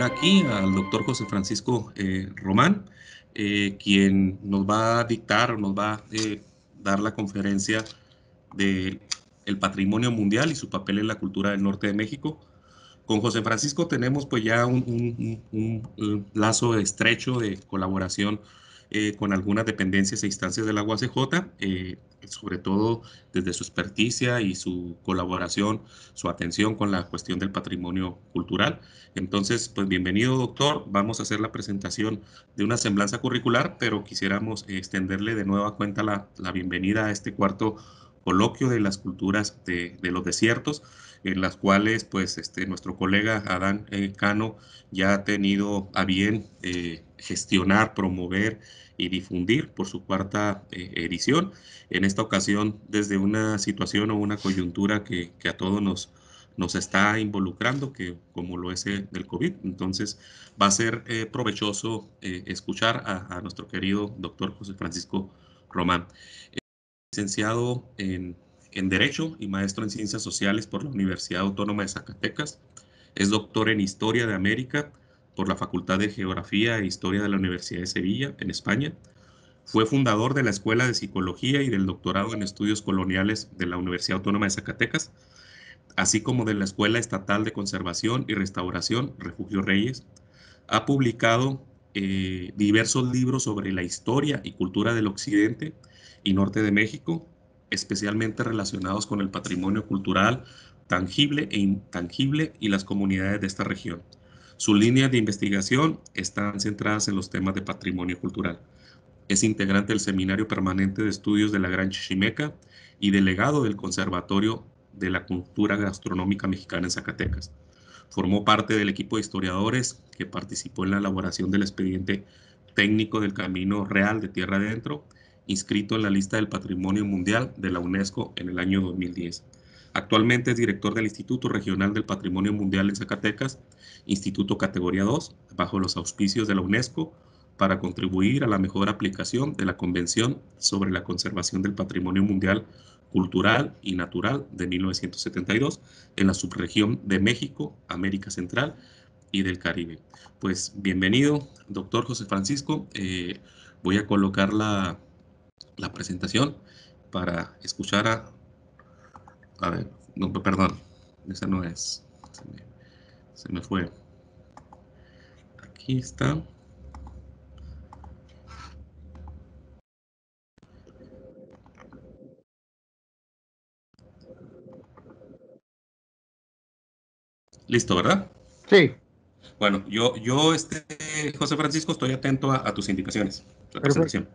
tener aquí al doctor José Francisco Román, quien nos va a dictar, nos va a dar la conferencia de el patrimonio mundial y su papel en la cultura del norte de México. Con José Francisco tenemos pues ya un lazo estrecho de colaboración con algunas dependencias e instancias de la UACJ, sobre todo desde su experticia y su colaboración, su atención con la cuestión del patrimonio cultural. Entonces, pues bienvenido, doctor. Vamos a hacer la presentación de una semblanza curricular, pero quisiéramos extenderle de nueva cuenta la bienvenida a este cuarto coloquio de las culturas de los desiertos, en las cuales pues nuestro colega Adán Cano ya ha tenido a bien gestionar, promover y difundir por su cuarta edición. En esta ocasión desde una situación o una coyuntura que a todos nos está involucrando, que como lo es del COVID. Entonces va a ser provechoso escuchar a nuestro querido doctor José Francisco Román, licenciado en Derecho y maestro en Ciencias Sociales por la Universidad Autónoma de Zacatecas. Es doctor en Historia de América por la Facultad de Geografía e Historia de la Universidad de Sevilla, en España. Fue fundador de la Escuela de Psicología y del doctorado en Estudios Coloniales de la Universidad Autónoma de Zacatecas, así como de la Escuela Estatal de Conservación y Restauración Refugio Reyes. Ha publicado diversos libros sobre la historia y cultura del occidente y norte de México, especialmente relacionados con el patrimonio cultural tangible e intangible y las comunidades de esta región. Sus líneas de investigación están centradas en los temas de patrimonio cultural. Es integrante del Seminario Permanente de Estudios de la Gran Chichimeca y delegado del Conservatorio de la Cultura Gastronómica Mexicana en Zacatecas. Formó parte del equipo de historiadores que participó en la elaboración del expediente técnico del Camino Real de Tierra Adentro, inscrito en la lista del Patrimonio Mundial de la UNESCO en el año 2010. Actualmente es director del Instituto Regional del Patrimonio Mundial en Zacatecas, Instituto Categoría 2, bajo los auspicios de la UNESCO, para contribuir a la mejor aplicación de la Convención sobre la Conservación del Patrimonio Mundial Cultural y Natural de 1972 en la subregión de México, América Central y del Caribe. Pues bienvenido, doctor José Francisco. Voy a colocar la presentación para escuchar a ver, no, perdón, esa no es, se me fue. Aquí está. Listo, ¿verdad? Sí, Bueno, José Francisco, estoy atento a tus indicaciones, la perfecto. presentación.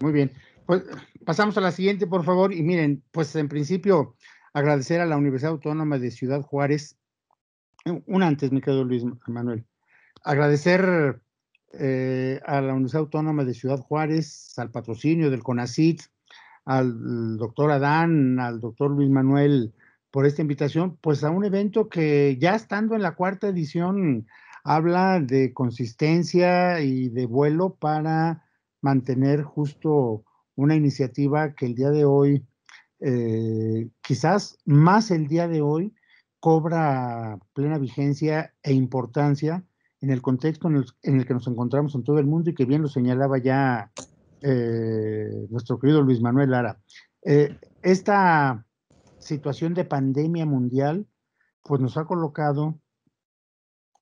Muy bien. Pues pasamos a la siguiente, por favor. Y miren, pues en principio agradecer a la Universidad Autónoma de Ciudad Juárez. Un antes, mi querido Luis Manuel. Agradecer a la Universidad Autónoma de Ciudad Juárez, al patrocinio del CONACYT, al doctor Adán, al doctor Luis Manuel, por esta invitación, pues a un evento que ya estando en la cuarta edición habla de consistencia y de vuelo para mantener justo una iniciativa que el día de hoy, quizás más el día de hoy, cobra plena vigencia e importancia en el contexto en el que nos encontramos en todo el mundo y que bien lo señalaba ya nuestro querido Luis Manuel Lara. Esta situación de pandemia mundial, pues nos ha colocado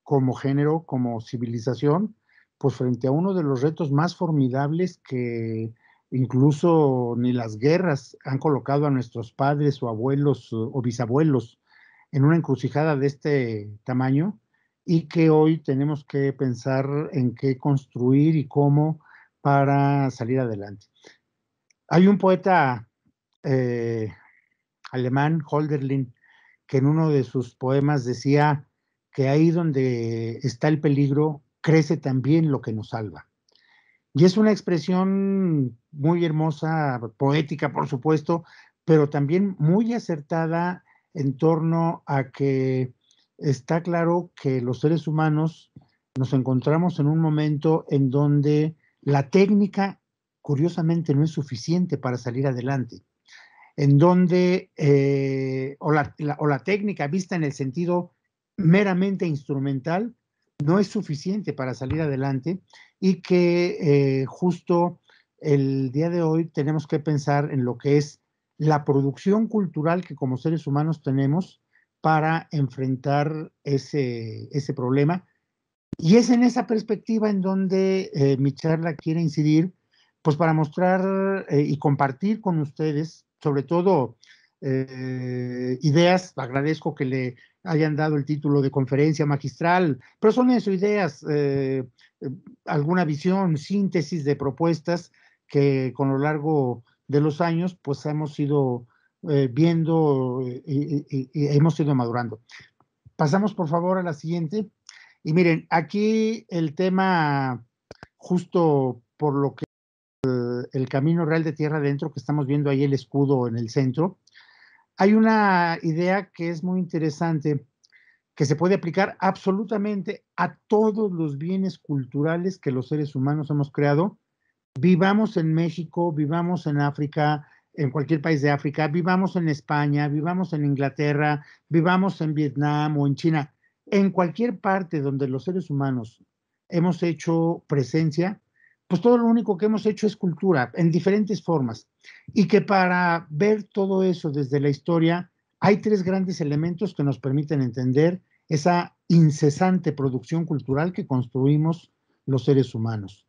como género, como civilización, pues frente a uno de los retos más formidables que incluso ni las guerras han colocado a nuestros padres o abuelos o bisabuelos en una encrucijada de este tamaño y que hoy tenemos que pensar en qué construir y cómo para salir adelante. Hay un poeta eh, alemán, Hölderlin, que en uno de sus poemas decía que ahí donde está el peligro, crece también lo que nos salva. Y es una expresión muy hermosa, poética, por supuesto, pero también muy acertada en torno a que está claro que los seres humanos nos encontramos en un momento en donde la técnica, curiosamente, no es suficiente para salir adelante, en donde, o la técnica vista en el sentido meramente instrumental, no es suficiente para salir adelante y que justo el día de hoy tenemos que pensar en lo que es la producción cultural que como seres humanos tenemos para enfrentar ese problema. Y es en esa perspectiva en donde mi charla quiere incidir, pues para mostrar y compartir con ustedes, sobre todo ideas. Agradezco que le hayan dado el título de conferencia magistral, pero son eso, ideas, alguna visión, síntesis de propuestas que con lo largo de los años, pues hemos ido viendo y hemos ido madurando. Pasamos, por favor, a la siguiente. Y miren, aquí el tema, justo por lo que el Camino Real de Tierra Adentro, que estamos viendo ahí el escudo en el centro, hay una idea que es muy interesante, que se puede aplicar absolutamente a todos los bienes culturales que los seres humanos hemos creado. Vivamos en México, vivamos en África, en cualquier país de África, vivamos en España, vivamos en Inglaterra, vivamos en Vietnam o en China, en cualquier parte donde los seres humanos hemos hecho presencia, pues todo lo único que hemos hecho es cultura en diferentes formas. Y que para ver todo eso desde la historia, hay tres grandes elementos que nos permiten entender esa incesante producción cultural que construimos los seres humanos.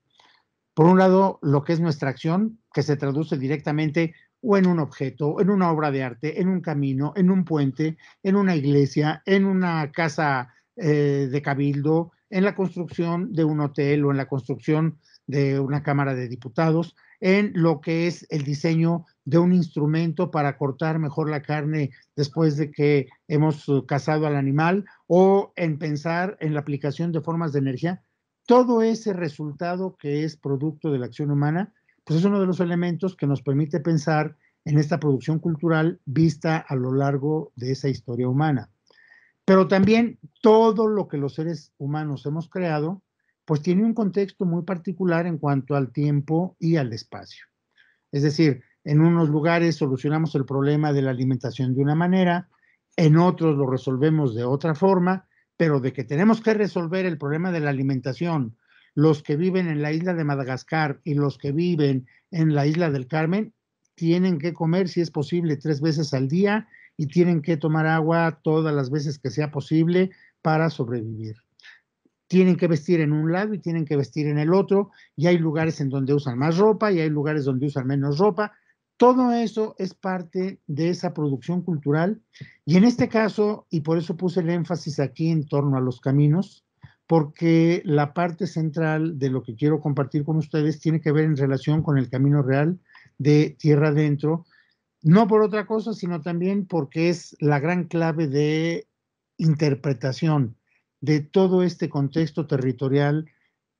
Por un lado, lo que es nuestra acción, que se traduce directamente o en un objeto, en una obra de arte, en un camino, en un puente, en una iglesia, en una casa de cabildo, en la construcción de un hotel o en la construcción de una Cámara de Diputados, en lo que es el diseño de un instrumento para cortar mejor la carne después de que hemos cazado al animal, o en pensar en la aplicación de formas de energía. Todo ese resultado que es producto de la acción humana, pues es uno de los elementos que nos permite pensar en esta producción cultural vista a lo largo de esa historia humana. Pero también todo lo que los seres humanos hemos creado, pues tiene un contexto muy particular en cuanto al tiempo y al espacio. Es decir, en unos lugares solucionamos el problema de la alimentación de una manera, en otros lo resolvemos de otra forma, pero de que tenemos que resolver el problema de la alimentación, los que viven en la isla de Madagascar y los que viven en la isla del Carmen, tienen que comer, si es posible, 3 veces al día y tienen que tomar agua todas las veces que sea posible para sobrevivir. Tienen que vestir en un lado y tienen que vestir en el otro, y hay lugares en donde usan más ropa y hay lugares donde usan menos ropa. Todo eso es parte de esa producción cultural, y en este caso, y por eso puse el énfasis aquí en torno a los caminos, porque la parte central de lo que quiero compartir con ustedes tiene que ver en relación con el Camino Real de Tierra Adentro, no por otra cosa, sino también porque es la gran clave de interpretación de todo este contexto territorial,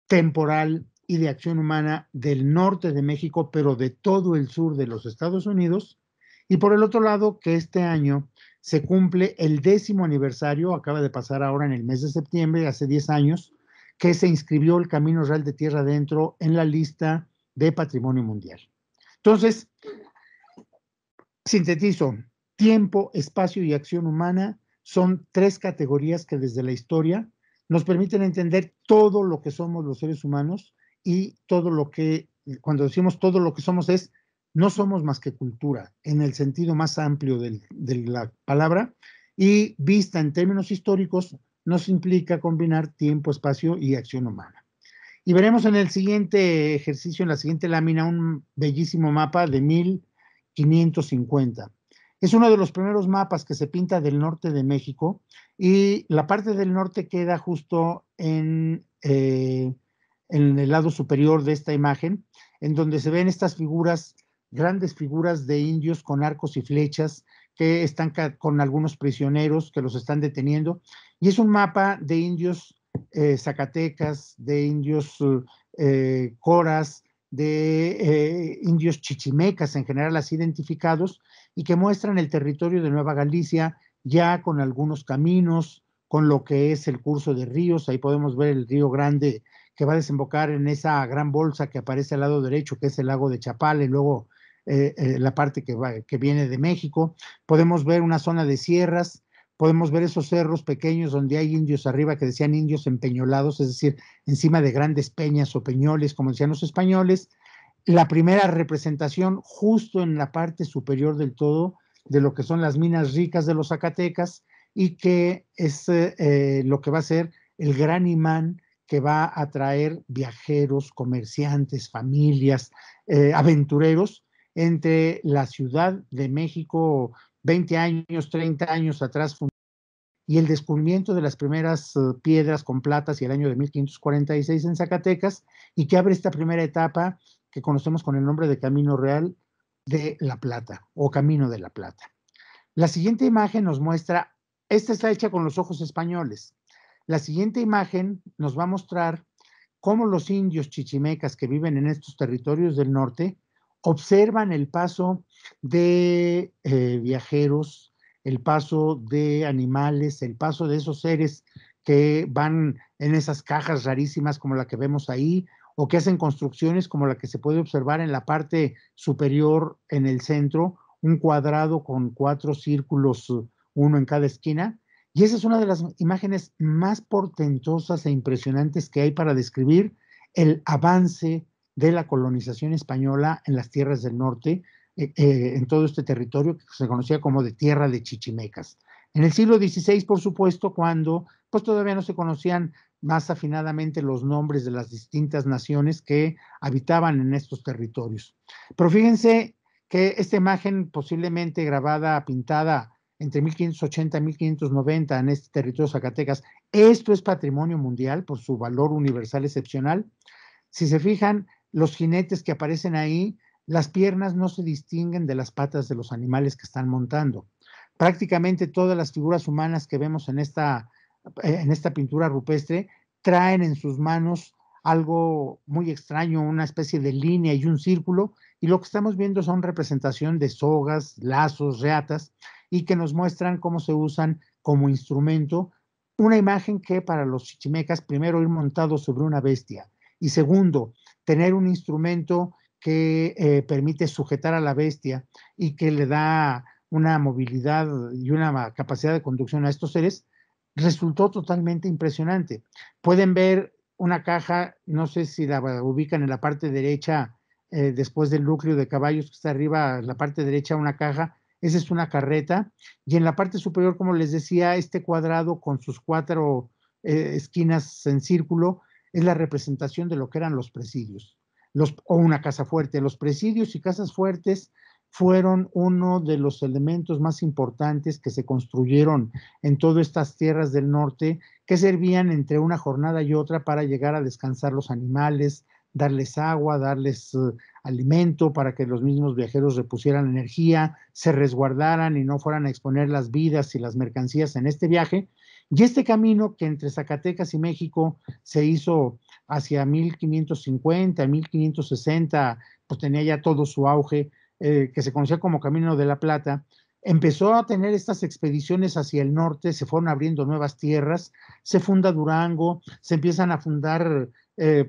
temporal y de acción humana del norte de México, pero de todo el sur de los Estados Unidos. Y por el otro lado, que este año se cumple el 10º aniversario, acaba de pasar ahora en el mes de septiembre, hace 10 años, que se inscribió el Camino Real de Tierra Adentro en la lista de Patrimonio Mundial. Entonces, sintetizo: tiempo, espacio y acción humana son tres categorías que desde la historia nos permiten entender todo lo que somos los seres humanos, y todo lo que, cuando decimos todo lo que somos, es no somos más que cultura en el sentido más amplio de la palabra, y vista en términos históricos nos implica combinar tiempo, espacio y acción humana. Y veremos en el siguiente ejercicio, en la siguiente lámina, un bellísimo mapa de 1550. Es uno de los primeros mapas que se pinta del norte de México, y la parte del norte queda justo en el lado superior de esta imagen, en donde se ven estas figuras, grandes figuras de indios con arcos y flechas, que están con algunos prisioneros que los están deteniendo. Y es un mapa de indios zacatecas, de indios coras, de indios chichimecas en general, así identificados, y que muestran el territorio de Nueva Galicia ya con algunos caminos, con lo que es el curso de ríos. Ahí podemos ver el río Grande, que va a desembocar en esa gran bolsa que aparece al lado derecho, que es el lago de Chapala, y luego la parte que viene de México. Podemos ver una zona de sierras, podemos ver esos cerros pequeños donde hay indios arriba que decían indios empeñolados, es decir, encima de grandes peñas o peñoles, como decían los españoles. La primera representación justo en la parte superior del todo de lo que son las minas ricas de los Zacatecas y que es lo que va a ser el gran imán que va a atraer viajeros, comerciantes, familias, aventureros entre la Ciudad de México 20 años, 30 años atrás y el descubrimiento de las primeras piedras con plata hacia el año de 1546 en Zacatecas y que abre esta primera etapa que conocemos con el nombre de Camino Real de la Plata o Camino de la Plata. La siguiente imagen nos muestra, esta está hecha con los ojos españoles. La siguiente imagen nos va a mostrar cómo los indios chichimecas que viven en estos territorios del norte observan el paso de viajeros, el paso de animales, el paso de esos seres que van en esas cajas rarísimas como la que vemos ahí, o que hacen construcciones como la que se puede observar en la parte superior en el centro, un cuadrado con 4 círculos, uno en cada esquina. Y esa es una de las imágenes más portentosas e impresionantes que hay para describir el avance de la colonización española en las tierras del norte, en todo este territorio que se conocía como de tierra de chichimecas. En el siglo XVI, por supuesto, cuando pues todavía no se conocían más afinadamente los nombres de las distintas naciones que habitaban en estos territorios. Pero fíjense que esta imagen posiblemente grabada, pintada entre 1580 y 1590 en este territorio de Zacatecas, esto es patrimonio mundial por su valor universal excepcional. Si se fijan, los jinetes que aparecen ahí, las piernas no se distinguen de las patas de los animales que están montando. Prácticamente todas las figuras humanas que vemos en esta pintura rupestre traen en sus manos algo muy extraño, una especie de línea y un círculo, y lo que estamos viendo son representación de sogas, lazos, reatas, y que nos muestran cómo se usan como instrumento. Una imagen que para los chichimecas, primero, ir montado sobre una bestia, y segundo, tener un instrumento que permite sujetar a la bestia y que le da una movilidad y una capacidad de conducción a estos seres, resultó totalmente impresionante. Pueden ver una caja, no sé si la ubican en la parte derecha, después del núcleo de caballos que está arriba, en la parte derecha una caja, esa es una carreta, y en la parte superior, como les decía, este cuadrado con sus 4 esquinas en círculo, es la representación de lo que eran los presidios, o una casa fuerte. Los presidios y casas fuertes fueron uno de los elementos más importantes que se construyeron en todas estas tierras del norte, que servían entre una jornada y otra para llegar a descansar los animales, darles agua, darles alimento para que los mismos viajeros repusieran energía, se resguardaran y no fueran a exponer las vidas y las mercancías en este viaje. Y este camino que entre Zacatecas y México se hizo hacia 1550, 1560, pues tenía ya todo su auge, que se conocía como Camino de la Plata, empezó a tener estas expediciones hacia el norte, se fueron abriendo nuevas tierras, se funda Durango, se empiezan a fundar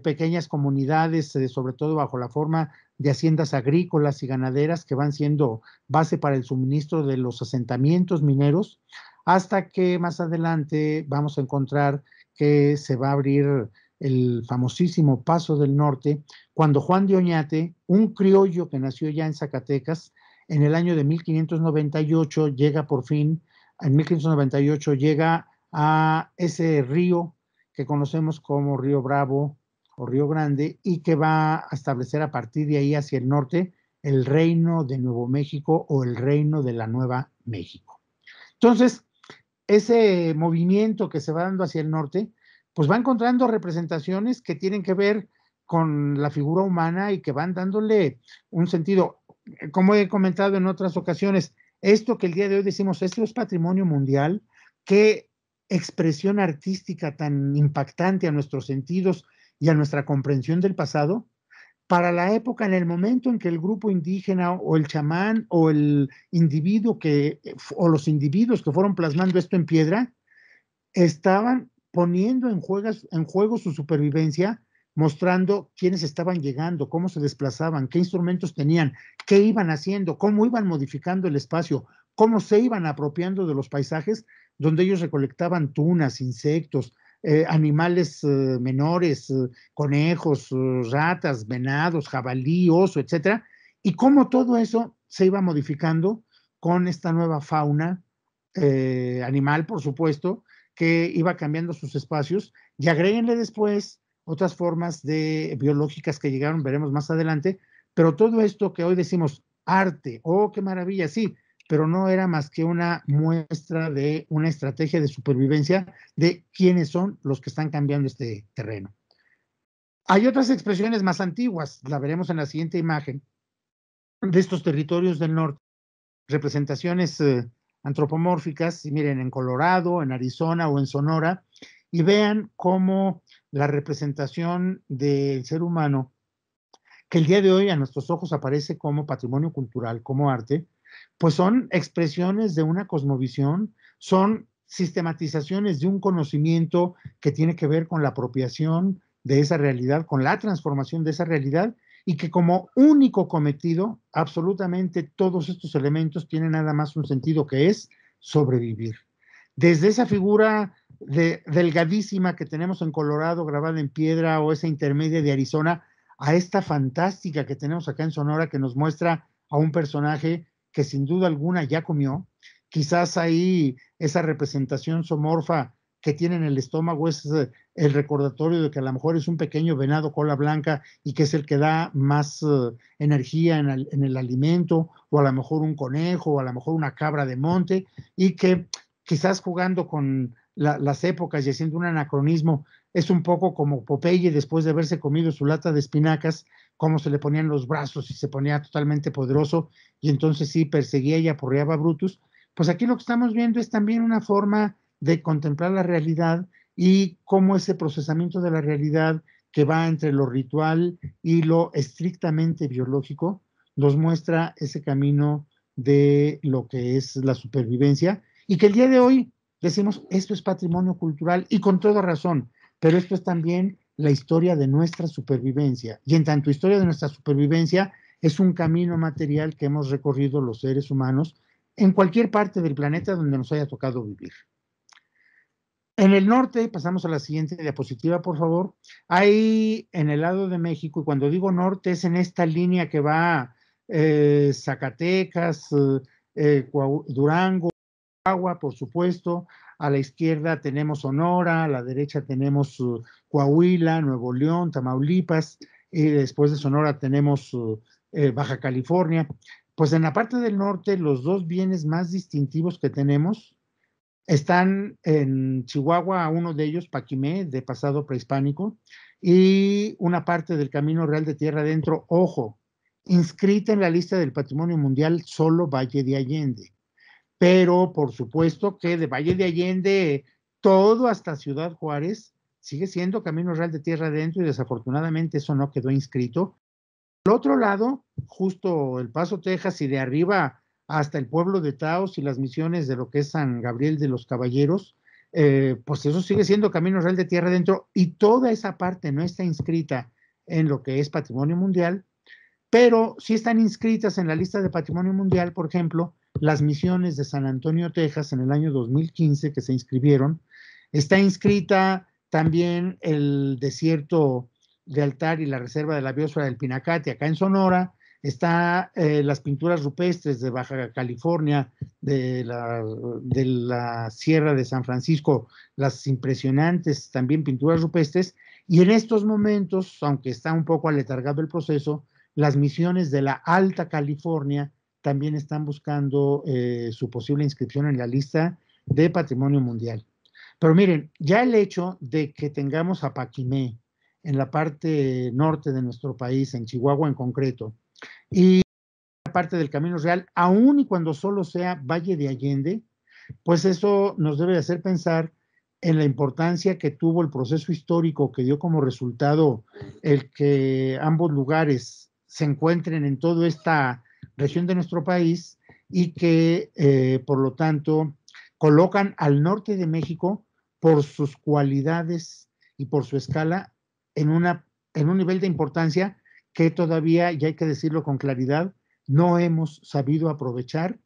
pequeñas comunidades, sobre todo bajo la forma de haciendas agrícolas y ganaderas que van siendo base para el suministro de los asentamientos mineros, hasta que más adelante vamos a encontrar que se va a abrir el famosísimo Paso del Norte, cuando Juan de Oñate, un criollo que nació ya en Zacatecas, en el año de 1598 llega por fin, en 1598 llega a ese río que conocemos como Río Bravo o Río Grande y que va a establecer a partir de ahí hacia el norte el Reino de Nuevo México o el Reino de la Nueva México. Entonces, ese movimiento que se va dando hacia el norte, pues va encontrando representaciones que tienen que ver con la figura humana y que van dándole un sentido. Como he comentado en otras ocasiones, esto que el día de hoy decimos, esto es patrimonio mundial, qué expresión artística tan impactante a nuestros sentidos y a nuestra comprensión del pasado, para la época, en el momento en que el grupo indígena o el chamán o el individuo o los individuos que fueron plasmando esto en piedra, estaban poniendo en juego su supervivencia, mostrando quiénes estaban llegando, cómo se desplazaban, qué instrumentos tenían, qué iban haciendo, cómo iban modificando el espacio, cómo se iban apropiando de los paisajes donde ellos recolectaban tunas, insectos, animales menores, conejos, ratas, venados, jabalí, oso, etcétera, y cómo todo eso se iba modificando con esta nueva fauna animal, por supuesto, que iba cambiando sus espacios, y agréguenle después otras formas de biológicas que llegaron, veremos más adelante, pero todo esto que hoy decimos arte, oh, qué maravilla, sí, pero no era más que una muestra de una estrategia de supervivencia de quiénes son los que están cambiando este terreno. Hay otras expresiones más antiguas, la veremos en la siguiente imagen, de estos territorios del norte, representaciones antropomórficas, y miren, en Colorado, en Arizona o en Sonora, y vean cómo la representación del ser humano, que el día de hoy a nuestros ojos aparece como patrimonio cultural, como arte, pues son expresiones de una cosmovisión, son sistematizaciones de un conocimiento que tiene que ver con la apropiación de esa realidad, con la transformación de esa realidad, y que como único cometido, absolutamente todos estos elementos tienen nada más un sentido, que es sobrevivir. Desde esa figura delgadísima que tenemos en Colorado, grabada en piedra, o esa intermedia de Arizona, a esta fantástica que tenemos acá en Sonora, que nos muestra a un personaje que sin duda alguna ya comió. Quizás ahí esa representación zoomorfa que tiene en el estómago es el recordatorio de que a lo mejor es un pequeño venado cola blanca y que es el que da más energía en el alimento, o a lo mejor un conejo, o a lo mejor una cabra de monte, y que quizás jugando con las épocas y haciendo un anacronismo, es un poco como Popeye después de haberse comido su lata de espinacas, cómo se le ponían los brazos y se ponía totalmente poderoso, y entonces sí perseguía y aporreaba a Brutus. Pues aquí lo que estamos viendo es también una forma de contemplar la realidad, y cómo ese procesamiento de la realidad que va entre lo ritual y lo estrictamente biológico nos muestra ese camino de lo que es la supervivencia, y que el día de hoy decimos, esto es patrimonio cultural, y con toda razón, pero esto es también la historia de nuestra supervivencia, y en tanto historia de nuestra supervivencia es un camino material que hemos recorrido los seres humanos en cualquier parte del planeta donde nos haya tocado vivir. En el norte, pasamos a la siguiente diapositiva, por favor, hay en el lado de México, y cuando digo norte es en esta línea que va Zacatecas, Durango, Agua, por supuesto, a la izquierda tenemos Sonora, a la derecha tenemos Coahuila, Nuevo León, Tamaulipas, y después de Sonora tenemos Baja California. Pues en la parte del norte, los dos bienes más distintivos que tenemos están en Chihuahua, uno de ellos, Paquimé, de pasado prehispánico, y una parte del Camino Real de Tierra Adentro, ojo, inscrita en la lista del Patrimonio Mundial, solo Valle de Allende. Pero por supuesto que de Valle de Allende todo hasta Ciudad Juárez sigue siendo Camino Real de Tierra Adentro, y desafortunadamente eso no quedó inscrito. Al otro lado, justo El Paso, Texas, y de arriba hasta el pueblo de Taos y las misiones de lo que es San Gabriel de los Caballeros, pues eso sigue siendo Camino Real de Tierra Adentro, y toda esa parte no está inscrita en lo que es Patrimonio Mundial, pero sí están inscritas en la lista de Patrimonio Mundial, por ejemplo, las misiones de San Antonio, Texas, en el año 2015, que se inscribieron. Está inscrita también el desierto de Altar y la reserva de la biosfera del Pinacate, acá en Sonora. Está las pinturas rupestres de Baja California, de la Sierra de San Francisco, las impresionantes también pinturas rupestres. Y en estos momentos, aunque está un poco aletargado el proceso, las misiones de la Alta California también están buscando su posible inscripción en la lista de Patrimonio Mundial. Pero miren, ya el hecho de que tengamos a Paquimé en la parte norte de nuestro país, en Chihuahua en concreto, y la parte del Camino Real, aun y cuando solo sea Valle de Allende, pues eso nos debe hacer pensar en la importancia que tuvo el proceso histórico que dio como resultado el que ambos lugares se encuentren en toda esta región de nuestro país, y que por lo tanto colocan al norte de México por sus cualidades y por su escala en un nivel de importancia que todavía, y hay que decirlo con claridad, no hemos sabido aprovechar,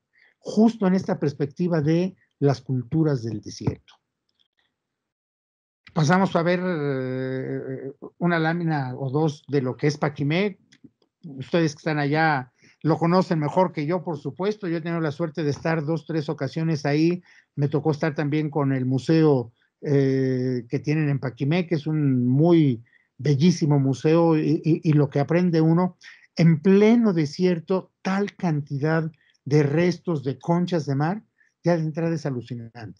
justo en esta perspectiva de las culturas del desierto. Pasamos a ver una lámina o dos de lo que es Paquimé. Ustedes que están allá lo conocen mejor que yo, por supuesto. Yo he tenido la suerte de estar 2, 3 ocasiones ahí. Me tocó estar también con el museo que tienen en Paquimé, que es un muy bellísimo museo, y lo que aprende uno en pleno desierto, tal cantidad de restos de conchas de mar, ya de entrada es alucinante.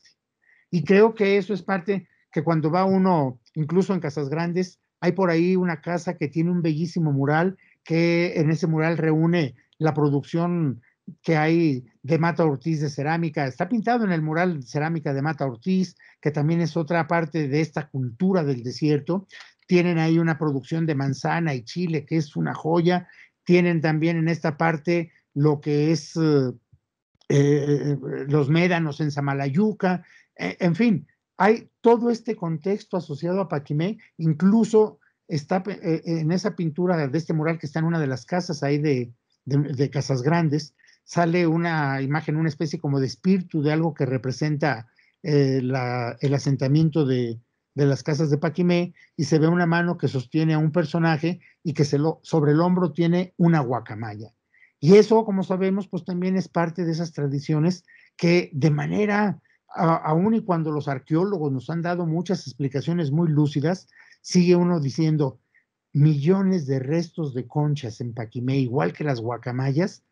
Y creo que eso es parte que cuando va uno, incluso en Casas Grandes, hay por ahí una casa que tiene un bellísimo mural, que en ese mural reúne la producción que hay de Mata Ortiz de cerámica. Está pintado en el mural cerámica de Mata Ortiz, que también es otra parte de esta cultura del desierto. Tienen ahí una producción de manzana y chile, que es una joya. Tienen también en esta parte lo que es los médanos en Samalayuca, en fin, hay todo este contexto asociado a Paquimé, incluso está en esa pintura de este mural que está en una de las casas ahí de Casas Grandes, sale una imagen, una especie como de espíritu de algo que representa el asentamiento de las casas de Paquimé, y se ve una mano que sostiene a un personaje y que sobre el hombro tiene una guacamaya. Y eso, como sabemos, pues también es parte de esas tradiciones que de manera, aun y cuando los arqueólogos nos han dado muchas explicaciones muy lúcidas, sigue uno diciendo millones de restos de conchas en Paquimé, igual que las guacamayas,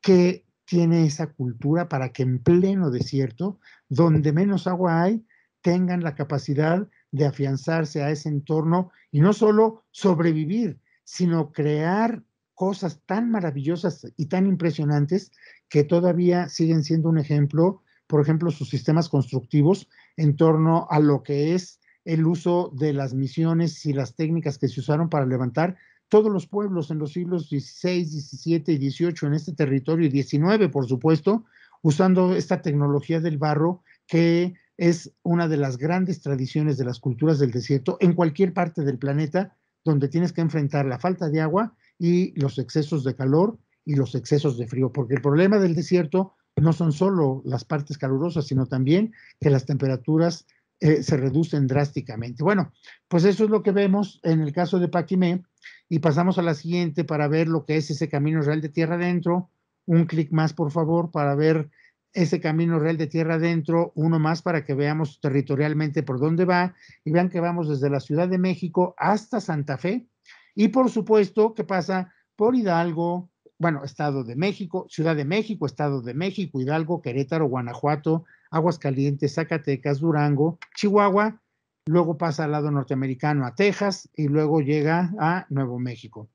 que tiene esa cultura para que en pleno desierto, donde menos agua hay, tengan la capacidad de afianzarse a ese entorno y no solo sobrevivir, sino crear cosas tan maravillosas y tan impresionantes que todavía siguen siendo un ejemplo, por ejemplo, sus sistemas constructivos en torno a lo que es el uso de las misiones y las técnicas que se usaron para levantar todos los pueblos en los siglos XVI, XVII y XVIII en este territorio, y XIX, por supuesto, usando esta tecnología del barro, que es una de las grandes tradiciones de las culturas del desierto en cualquier parte del planeta, donde tienes que enfrentar la falta de agua y los excesos de calor y los excesos de frío, porque el problema del desierto no son solo las partes calurosas, sino también que las temperaturas se reducen drásticamente. Bueno, pues eso es lo que vemos en el caso de Paquimé, y pasamos a la siguiente para ver lo que es ese camino real de tierra adentro. Un clic más, por favor, para ver ese camino real de tierra adentro, uno más para que veamos territorialmente por dónde va, y vean que vamos desde la Ciudad de México hasta Santa Fe, y por supuesto que pasa por Hidalgo, bueno, Estado de México, Ciudad de México, Estado de México, Hidalgo, Querétaro, Guanajuato, Aguascalientes, Zacatecas, Durango, Chihuahua, luego pasa al lado norteamericano a Texas y luego llega a Nuevo México.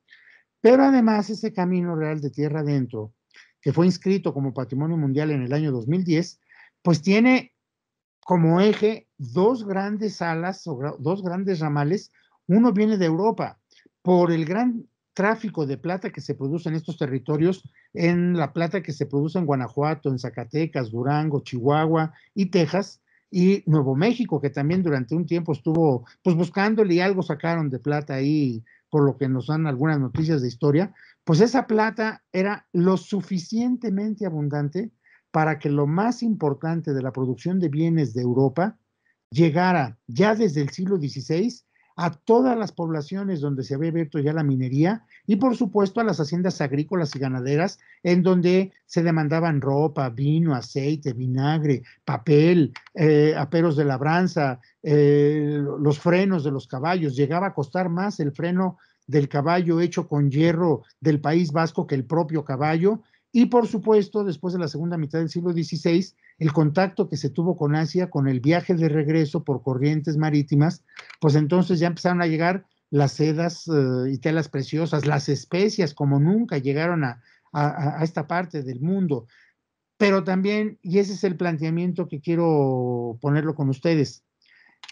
Pero además ese camino real de tierra adentro, que fue inscrito como Patrimonio Mundial en el año 2010, pues tiene como eje dos grandes alas o dos grandes ramales. Uno viene de Europa por el gran tráfico de plata que se produce en estos territorios, en la plata que se produce en Guanajuato, en Zacatecas, Durango, Chihuahua y Texas, y Nuevo México, que también durante un tiempo estuvo pues buscándole, y algo sacaron de plata ahí, por lo que nos dan algunas noticias de historia. Pues esa plata era lo suficientemente abundante para que lo más importante de la producción de bienes de Europa llegara ya desde el siglo XVI a todas las poblaciones donde se había abierto ya la minería, y por supuesto a las haciendas agrícolas y ganaderas, en donde se demandaban ropa, vino, aceite, vinagre, papel, aperos de labranza, los frenos de los caballos. Llegaba a costar más el freno del caballo hecho con hierro del País Vasco que el propio caballo. Y por supuesto, después de la segunda mitad del siglo XVI, el contacto que se tuvo con Asia, con el viaje de regreso por corrientes marítimas, pues entonces ya empezaron a llegar las sedas y telas preciosas, las especias como nunca llegaron a esta parte del mundo. Pero también, y ese es el planteamiento que quiero ponerlo con ustedes,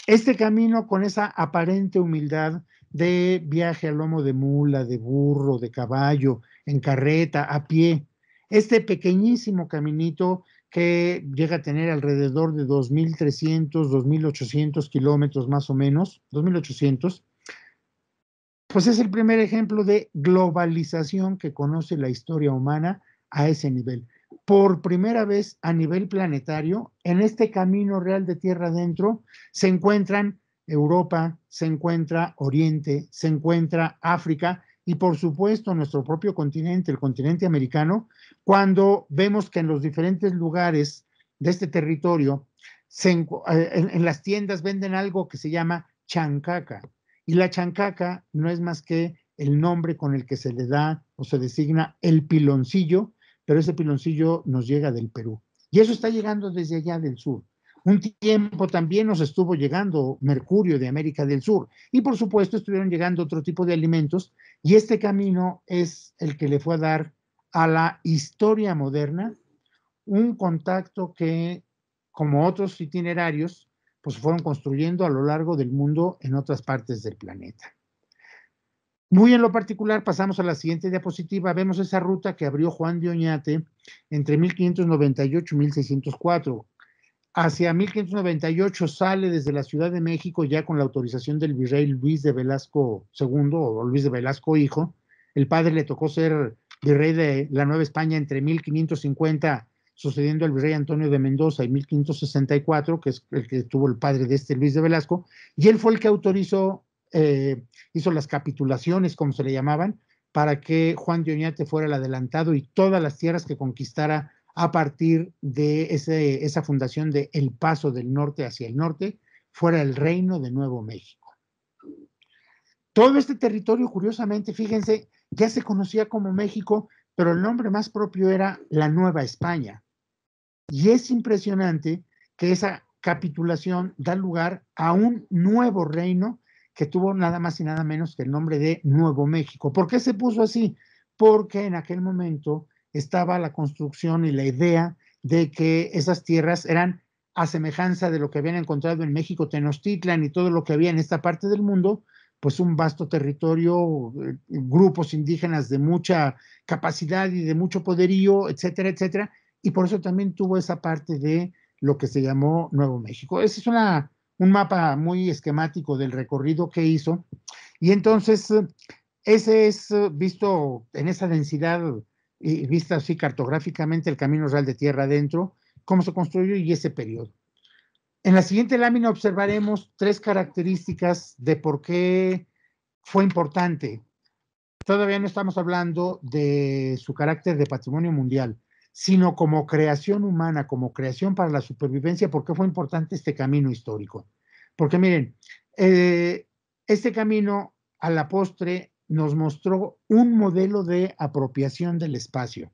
este camino con esa aparente humildad de viaje a lomo de mula, de burro, de caballo, en carreta, a pie, este pequeñísimo caminito que llega a tener alrededor de 2.300, 2.800 kilómetros más o menos, 2.800, pues es el primer ejemplo de globalización que conoce la historia humana a ese nivel. por primera vez a nivel planetario, en este camino real de tierra adentro, se encuentran Europa, se encuentra Oriente, se encuentra África y por supuesto nuestro propio continente, el continente americano, cuando vemos que en los diferentes lugares de este territorio, en las tiendas venden algo que se llama chancaca. Y la chancaca no es más que el nombre con el que se le da o se designa el piloncillo, pero ese piloncillo nos llega del Perú. Y eso está llegando desde allá del sur. Un tiempo también nos estuvo llegando mercurio de América del Sur y por supuesto estuvieron llegando otro tipo de alimentos y este camino es el que le fue a dar a la historia moderna un contacto que, como otros itinerarios, pues fueron construyendo a lo largo del mundo en otras partes del planeta. Muy en lo particular, pasamos a la siguiente diapositiva, vemos esa ruta que abrió Juan de Oñate entre 1598 y 1604. Hacia 1598 sale desde la Ciudad de México ya con la autorización del virrey Luis de Velasco II o Luis de Velasco hijo. El padre le tocó ser virrey de la Nueva España entre 1550, sucediendo al virrey Antonio de Mendoza, y 1564, que es el que tuvo el padre de este Luis de Velasco, y él fue el que autorizó, hizo las capitulaciones, como se le llamaban, para que Juan de Oñate fuera el adelantado y todas las tierras que conquistara a partir de esa fundación de El Paso del Norte hacia el norte, fuera el Reino de Nuevo México. Todo este territorio, curiosamente, fíjense, ya se conocía como México, pero el nombre más propio era la Nueva España. Y es impresionante que esa capitulación da lugar a un nuevo reino que tuvo nada más y nada menos que el nombre de Nuevo México. ¿Por qué se puso así? Porque en aquel momento estaba la construcción y la idea de que esas tierras eran a semejanza de lo que habían encontrado en México, Tenochtitlan y todo lo que había en esta parte del mundo, pues un vasto territorio, grupos indígenas de mucha capacidad y de mucho poderío, etcétera, etcétera, y por eso también tuvo esa parte de lo que se llamó Nuevo México. Ese es un mapa muy esquemático del recorrido que hizo, y entonces ese es visto en esa densidad y vista así cartográficamente el Camino Real de Tierra Adentro, cómo se construyó y ese periodo. En la siguiente lámina observaremos tres características de por qué fue importante. Todavía no estamos hablando de su carácter de patrimonio mundial, sino como creación humana, como creación para la supervivencia, por qué fue importante este camino histórico. Porque miren, este camino a la postre nos mostró un modelo de apropiación del espacio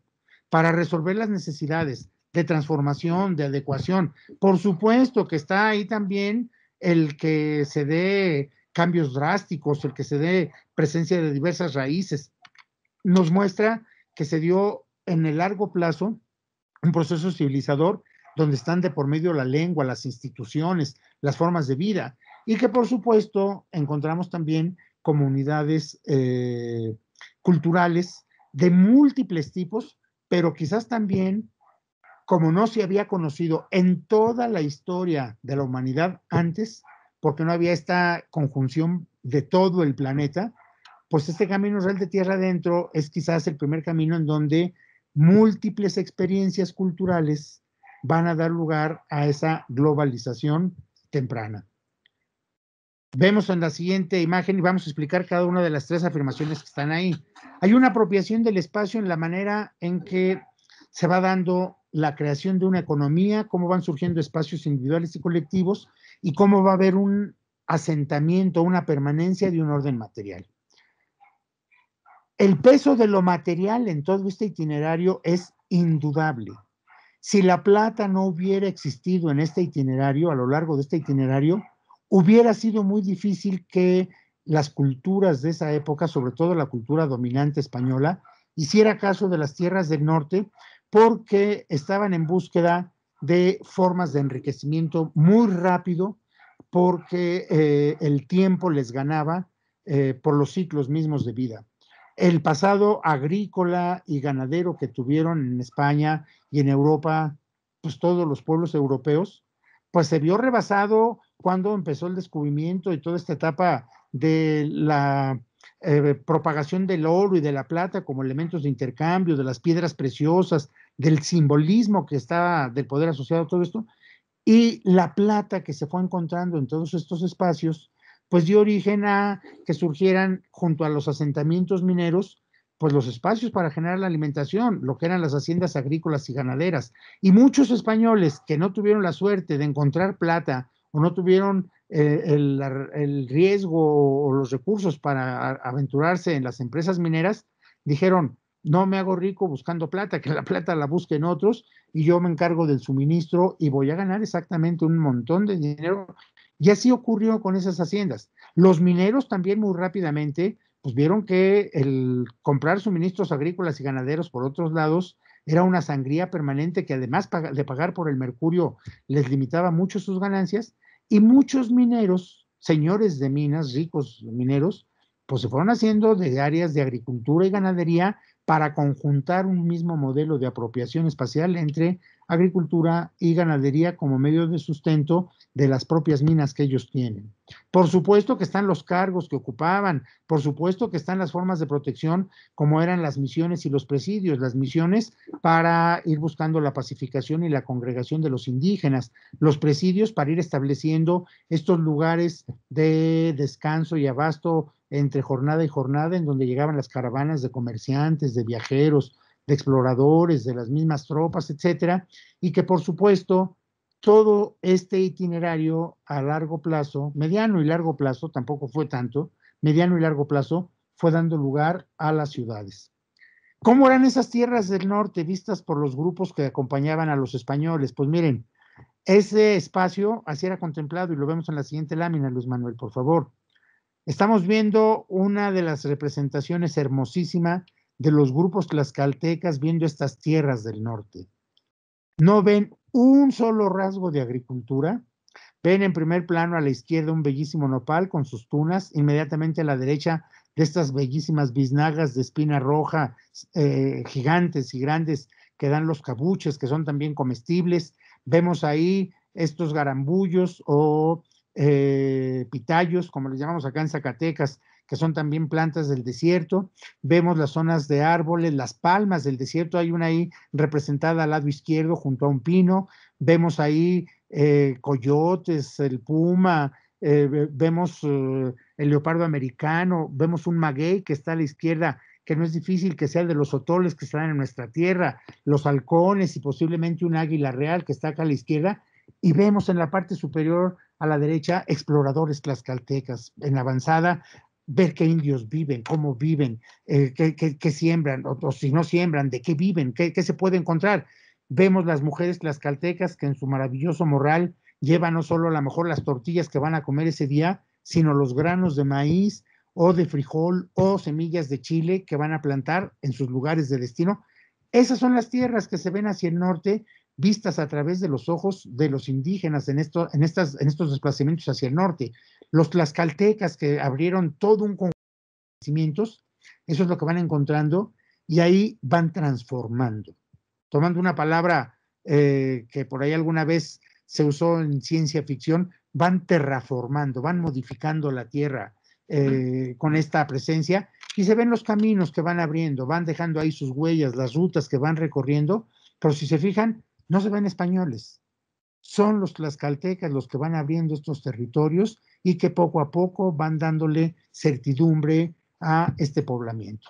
para resolver las necesidades de transformación, de adecuación. Por supuesto que está ahí también el que se dé cambios drásticos, el que se dé presencia de diversas raíces. Nos muestra que se dio en el largo plazo un proceso civilizador donde están de por medio la lengua, las instituciones, las formas de vida, y que por supuesto encontramos también comunidades culturales de múltiples tipos, pero quizás también, como no se había conocido en toda la historia de la humanidad antes, porque no había esta conjunción de todo el planeta, pues este camino real de tierra adentro es quizás el primer camino en donde múltiples experiencias culturales van a dar lugar a esa globalización temprana. Vemos en la siguiente imagen y vamos a explicar cada una de las tres afirmaciones que están ahí. Hay una apropiación del espacio en la manera en que se va dando la creación de una economía, cómo van surgiendo espacios individuales y colectivos y cómo va a haber un asentamiento, una permanencia de un orden material. El peso de lo material en todo este itinerario es indudable. Si la plata no hubiera existido en este itinerario, a lo largo de este itinerario, hubiera sido muy difícil que las culturas de esa época, sobre todo la cultura dominante española, hiciera caso de las tierras del norte, porque estaban en búsqueda de formas de enriquecimiento muy rápido, porque el tiempo les ganaba por los ciclos mismos de vida. El pasado agrícola y ganadero que tuvieron en España y en Europa, pues todos los pueblos europeos, pues se vio rebasado cuando empezó el descubrimiento y toda esta etapa de la propagación del oro y de la plata como elementos de intercambio, de las piedras preciosas, del simbolismo que estaba, del poder asociado a todo esto, y la plata que se fue encontrando en todos estos espacios, pues dio origen a que surgieran junto a los asentamientos mineros, pues los espacios para generar la alimentación, lo que eran las haciendas agrícolas y ganaderas. Y muchos españoles que no tuvieron la suerte de encontrar plata o no tuvieron el riesgo o los recursos para aventurarse en las empresas mineras, dijeron, no me hago rico buscando plata, que la plata la busquen otros y yo me encargo del suministro y voy a ganar exactamente un montón de dinero. Y así ocurrió con esas haciendas. Los mineros también muy rápidamente pues vieron que el comprar suministros agrícolas y ganaderos por otros lados era una sangría permanente que además de pagar por el mercurio les limitaba mucho sus ganancias y muchos mineros, señores de minas, ricos mineros, pues se fueron haciendo de áreas de agricultura y ganadería para conjuntar un mismo modelo de apropiación espacial entre agricultura y ganadería como medio de sustento de las propias minas que ellos tienen. Por supuesto que están los cargos que ocupaban, por supuesto que están las formas de protección como eran las misiones y los presidios, las misiones para ir buscando la pacificación y la congregación de los indígenas, los presidios para ir estableciendo estos lugares de descanso y abasto entre jornada y jornada, en donde llegaban las caravanas de comerciantes, de viajeros, de exploradores, de las mismas tropas, etcétera, y que por supuesto todo este itinerario a largo plazo, mediano y largo plazo, tampoco fue tanto, mediano y largo plazo, fue dando lugar a las ciudades. ¿Cómo eran esas tierras del norte vistas por los grupos que acompañaban a los españoles? Pues miren, ese espacio así era contemplado y lo vemos en la siguiente lámina, Luis Manuel, por favor. Estamos viendo una de las representaciones hermosísimas de los grupos tlaxcaltecas viendo estas tierras del norte. No ven un solo rasgo de agricultura. Ven en primer plano a la izquierda un bellísimo nopal con sus tunas, inmediatamente a la derecha de estas bellísimas biznagas de espina roja, gigantes y grandes que dan los cabuches, que son también comestibles. Vemos ahí estos garambullos o pitayos, como les llamamos acá en Zacatecas, que son también plantas del desierto. Vemos las zonas de árboles, las palmas del desierto, hay una ahí representada al lado izquierdo junto a un pino. Vemos ahí coyotes, el puma, vemos el leopardo americano, vemos un maguey que está a la izquierda, que no es difícil que sea el de los otoles que están en nuestra tierra, los halcones y posiblemente un águila real que está acá a la izquierda, y vemos en la parte superior a la derecha exploradores tlaxcaltecas en avanzada, ver qué indios viven, cómo viven, qué siembran, o si no siembran, de qué viven, qué se puede encontrar. Vemos las mujeres tlaxcaltecas que en su maravilloso morral llevan no solo a lo mejor las tortillas que van a comer ese día, sino los granos de maíz o de frijol o semillas de chile que van a plantar en sus lugares de destino. Esas son las tierras que se ven hacia el norte, vistas a través de los ojos de los indígenas en estos desplazamientos hacia el norte. Los tlaxcaltecas que abrieron todo un conjunto de conocimientos, eso es lo que van encontrando y ahí van transformando. Tomando una palabra que por ahí alguna vez se usó en ciencia ficción, van terraformando, van modificando la tierra con esta presencia y se ven los caminos que van abriendo, van dejando ahí sus huellas, las rutas que van recorriendo, pero si se fijan, no se ven españoles, son los tlaxcaltecas los que van abriendo estos territorios y que poco a poco van dándole certidumbre a este poblamiento.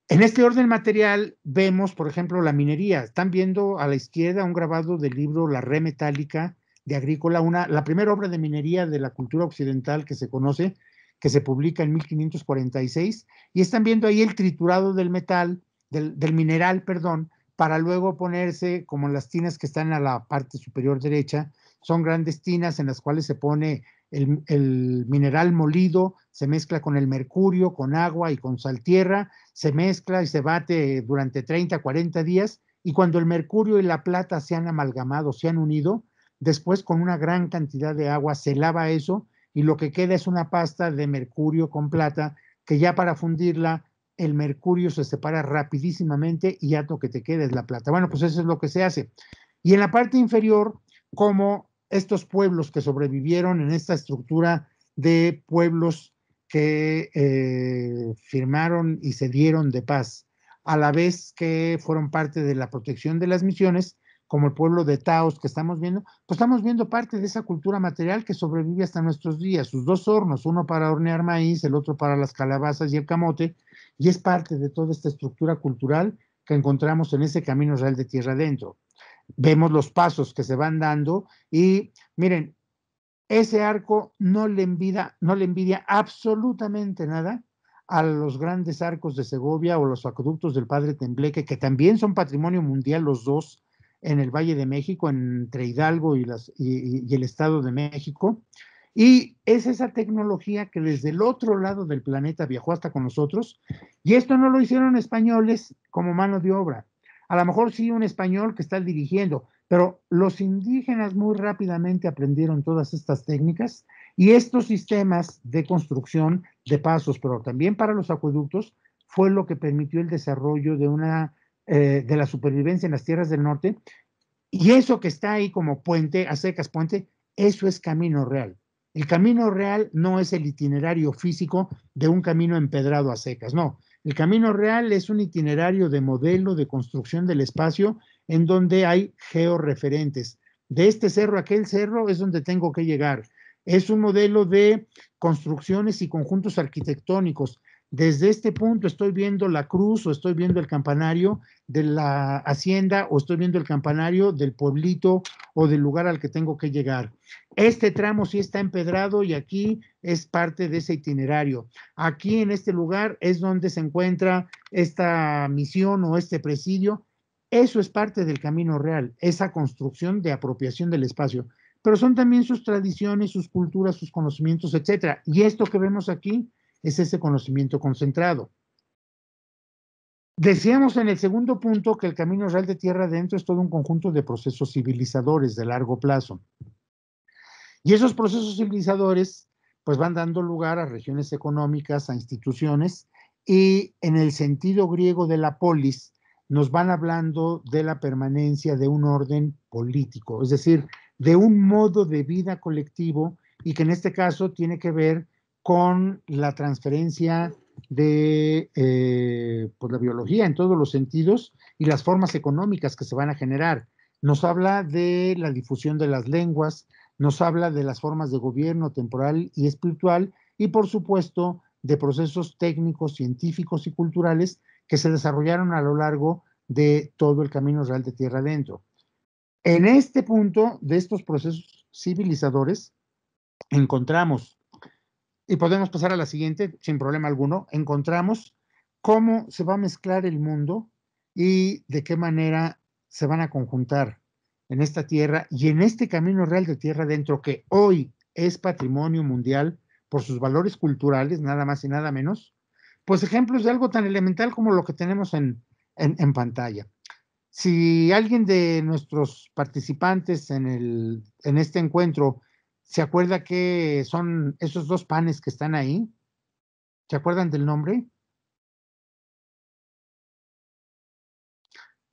En este orden material vemos, por ejemplo, la minería. Están viendo a la izquierda un grabado del libro La Re Metálica de Agrícola, la primera obra de minería de la cultura occidental que se conoce, que se publica en 1546, y están viendo ahí el triturado del metal, del mineral, perdón, para luego ponerse como las tinas que están a la parte superior derecha. Son grandes tinas en las cuales se pone el mineral molido, se mezcla con el mercurio, con agua y con saltierra, se mezcla y se bate durante 30, 40 días, y cuando el mercurio y la plata se han amalgamado, se han unido, después con una gran cantidad de agua se lava eso y lo que queda es una pasta de mercurio con plata que ya para fundirla el mercurio se separa rapidísimamente y ya lo que te queda es la plata. Bueno, pues eso es lo que se hace. Y en la parte inferior, como estos pueblos que sobrevivieron en esta estructura de pueblos que firmaron y se dieron de paz a la vez que fueron parte de la protección de las misiones, como el pueblo de Taos que estamos viendo, pues estamos viendo parte de esa cultura material que sobrevive hasta nuestros días, sus dos hornos, uno para hornear maíz, el otro para las calabazas y el camote, y es parte de toda esta estructura cultural que encontramos en ese camino real de tierra adentro. Vemos los pasos que se van dando y miren, ese arco no le envidia absolutamente nada a los grandes arcos de Segovia o los acueductos del Padre Tembleque, que también son patrimonio mundial los dos en el Valle de México, entre Hidalgo y el Estado de México. Y es esa tecnología que desde el otro lado del planeta viajó hasta con nosotros. Y esto no lo hicieron españoles como mano de obra. A lo mejor sí un español que está dirigiendo, pero los indígenas muy rápidamente aprendieron todas estas técnicas y estos sistemas de construcción de pasos, pero también para los acueductos, fue lo que permitió el desarrollo de la supervivencia en las tierras del norte. Y eso que está ahí como puente, a secas puente, eso es camino real. El camino real no es el itinerario físico de un camino empedrado a secas, no. El camino real es un itinerario de modelo de construcción del espacio en donde hay georreferentes. De este cerro a aquel cerro es donde tengo que llegar. Es un modelo de construcciones y conjuntos arquitectónicos. Desde este punto estoy viendo la cruz o estoy viendo el campanario de la hacienda o estoy viendo el campanario del pueblito o del lugar al que tengo que llegar. Este tramo sí está empedrado y aquí es parte de ese itinerario. Aquí en este lugar es donde se encuentra esta misión o este presidio. Eso es parte del camino real, esa construcción de apropiación del espacio. Pero son también sus tradiciones, sus culturas, sus conocimientos, etcétera. Y esto que vemos aquí es ese conocimiento concentrado. Decíamos en el segundo punto que el camino real de tierra adentro es todo un conjunto de procesos civilizadores de largo plazo. Y esos procesos civilizadores pues van dando lugar a regiones económicas, a instituciones, y en el sentido griego de la polis nos van hablando de la permanencia de un orden político, es decir, de un modo de vida colectivo y que en este caso tiene que ver con la transferencia de pues la biología en todos los sentidos y las formas económicas que se van a generar. Nos habla de la difusión de las lenguas, nos habla de las formas de gobierno temporal y espiritual y, por supuesto, de procesos técnicos, científicos y culturales que se desarrollaron a lo largo de todo el camino real de tierra adentro. En este punto de estos procesos civilizadores encontramos, y podemos pasar a la siguiente sin problema alguno, encontramos cómo se va a mezclar el mundo y de qué manera se van a conjuntar en esta tierra y en este camino real de tierra adentro que hoy es patrimonio mundial por sus valores culturales, nada más y nada menos, pues ejemplos de algo tan elemental como lo que tenemos en pantalla. Si alguien de nuestros participantes en este encuentro se acuerda qué son esos dos panes que están ahí, ¿se acuerdan del nombre?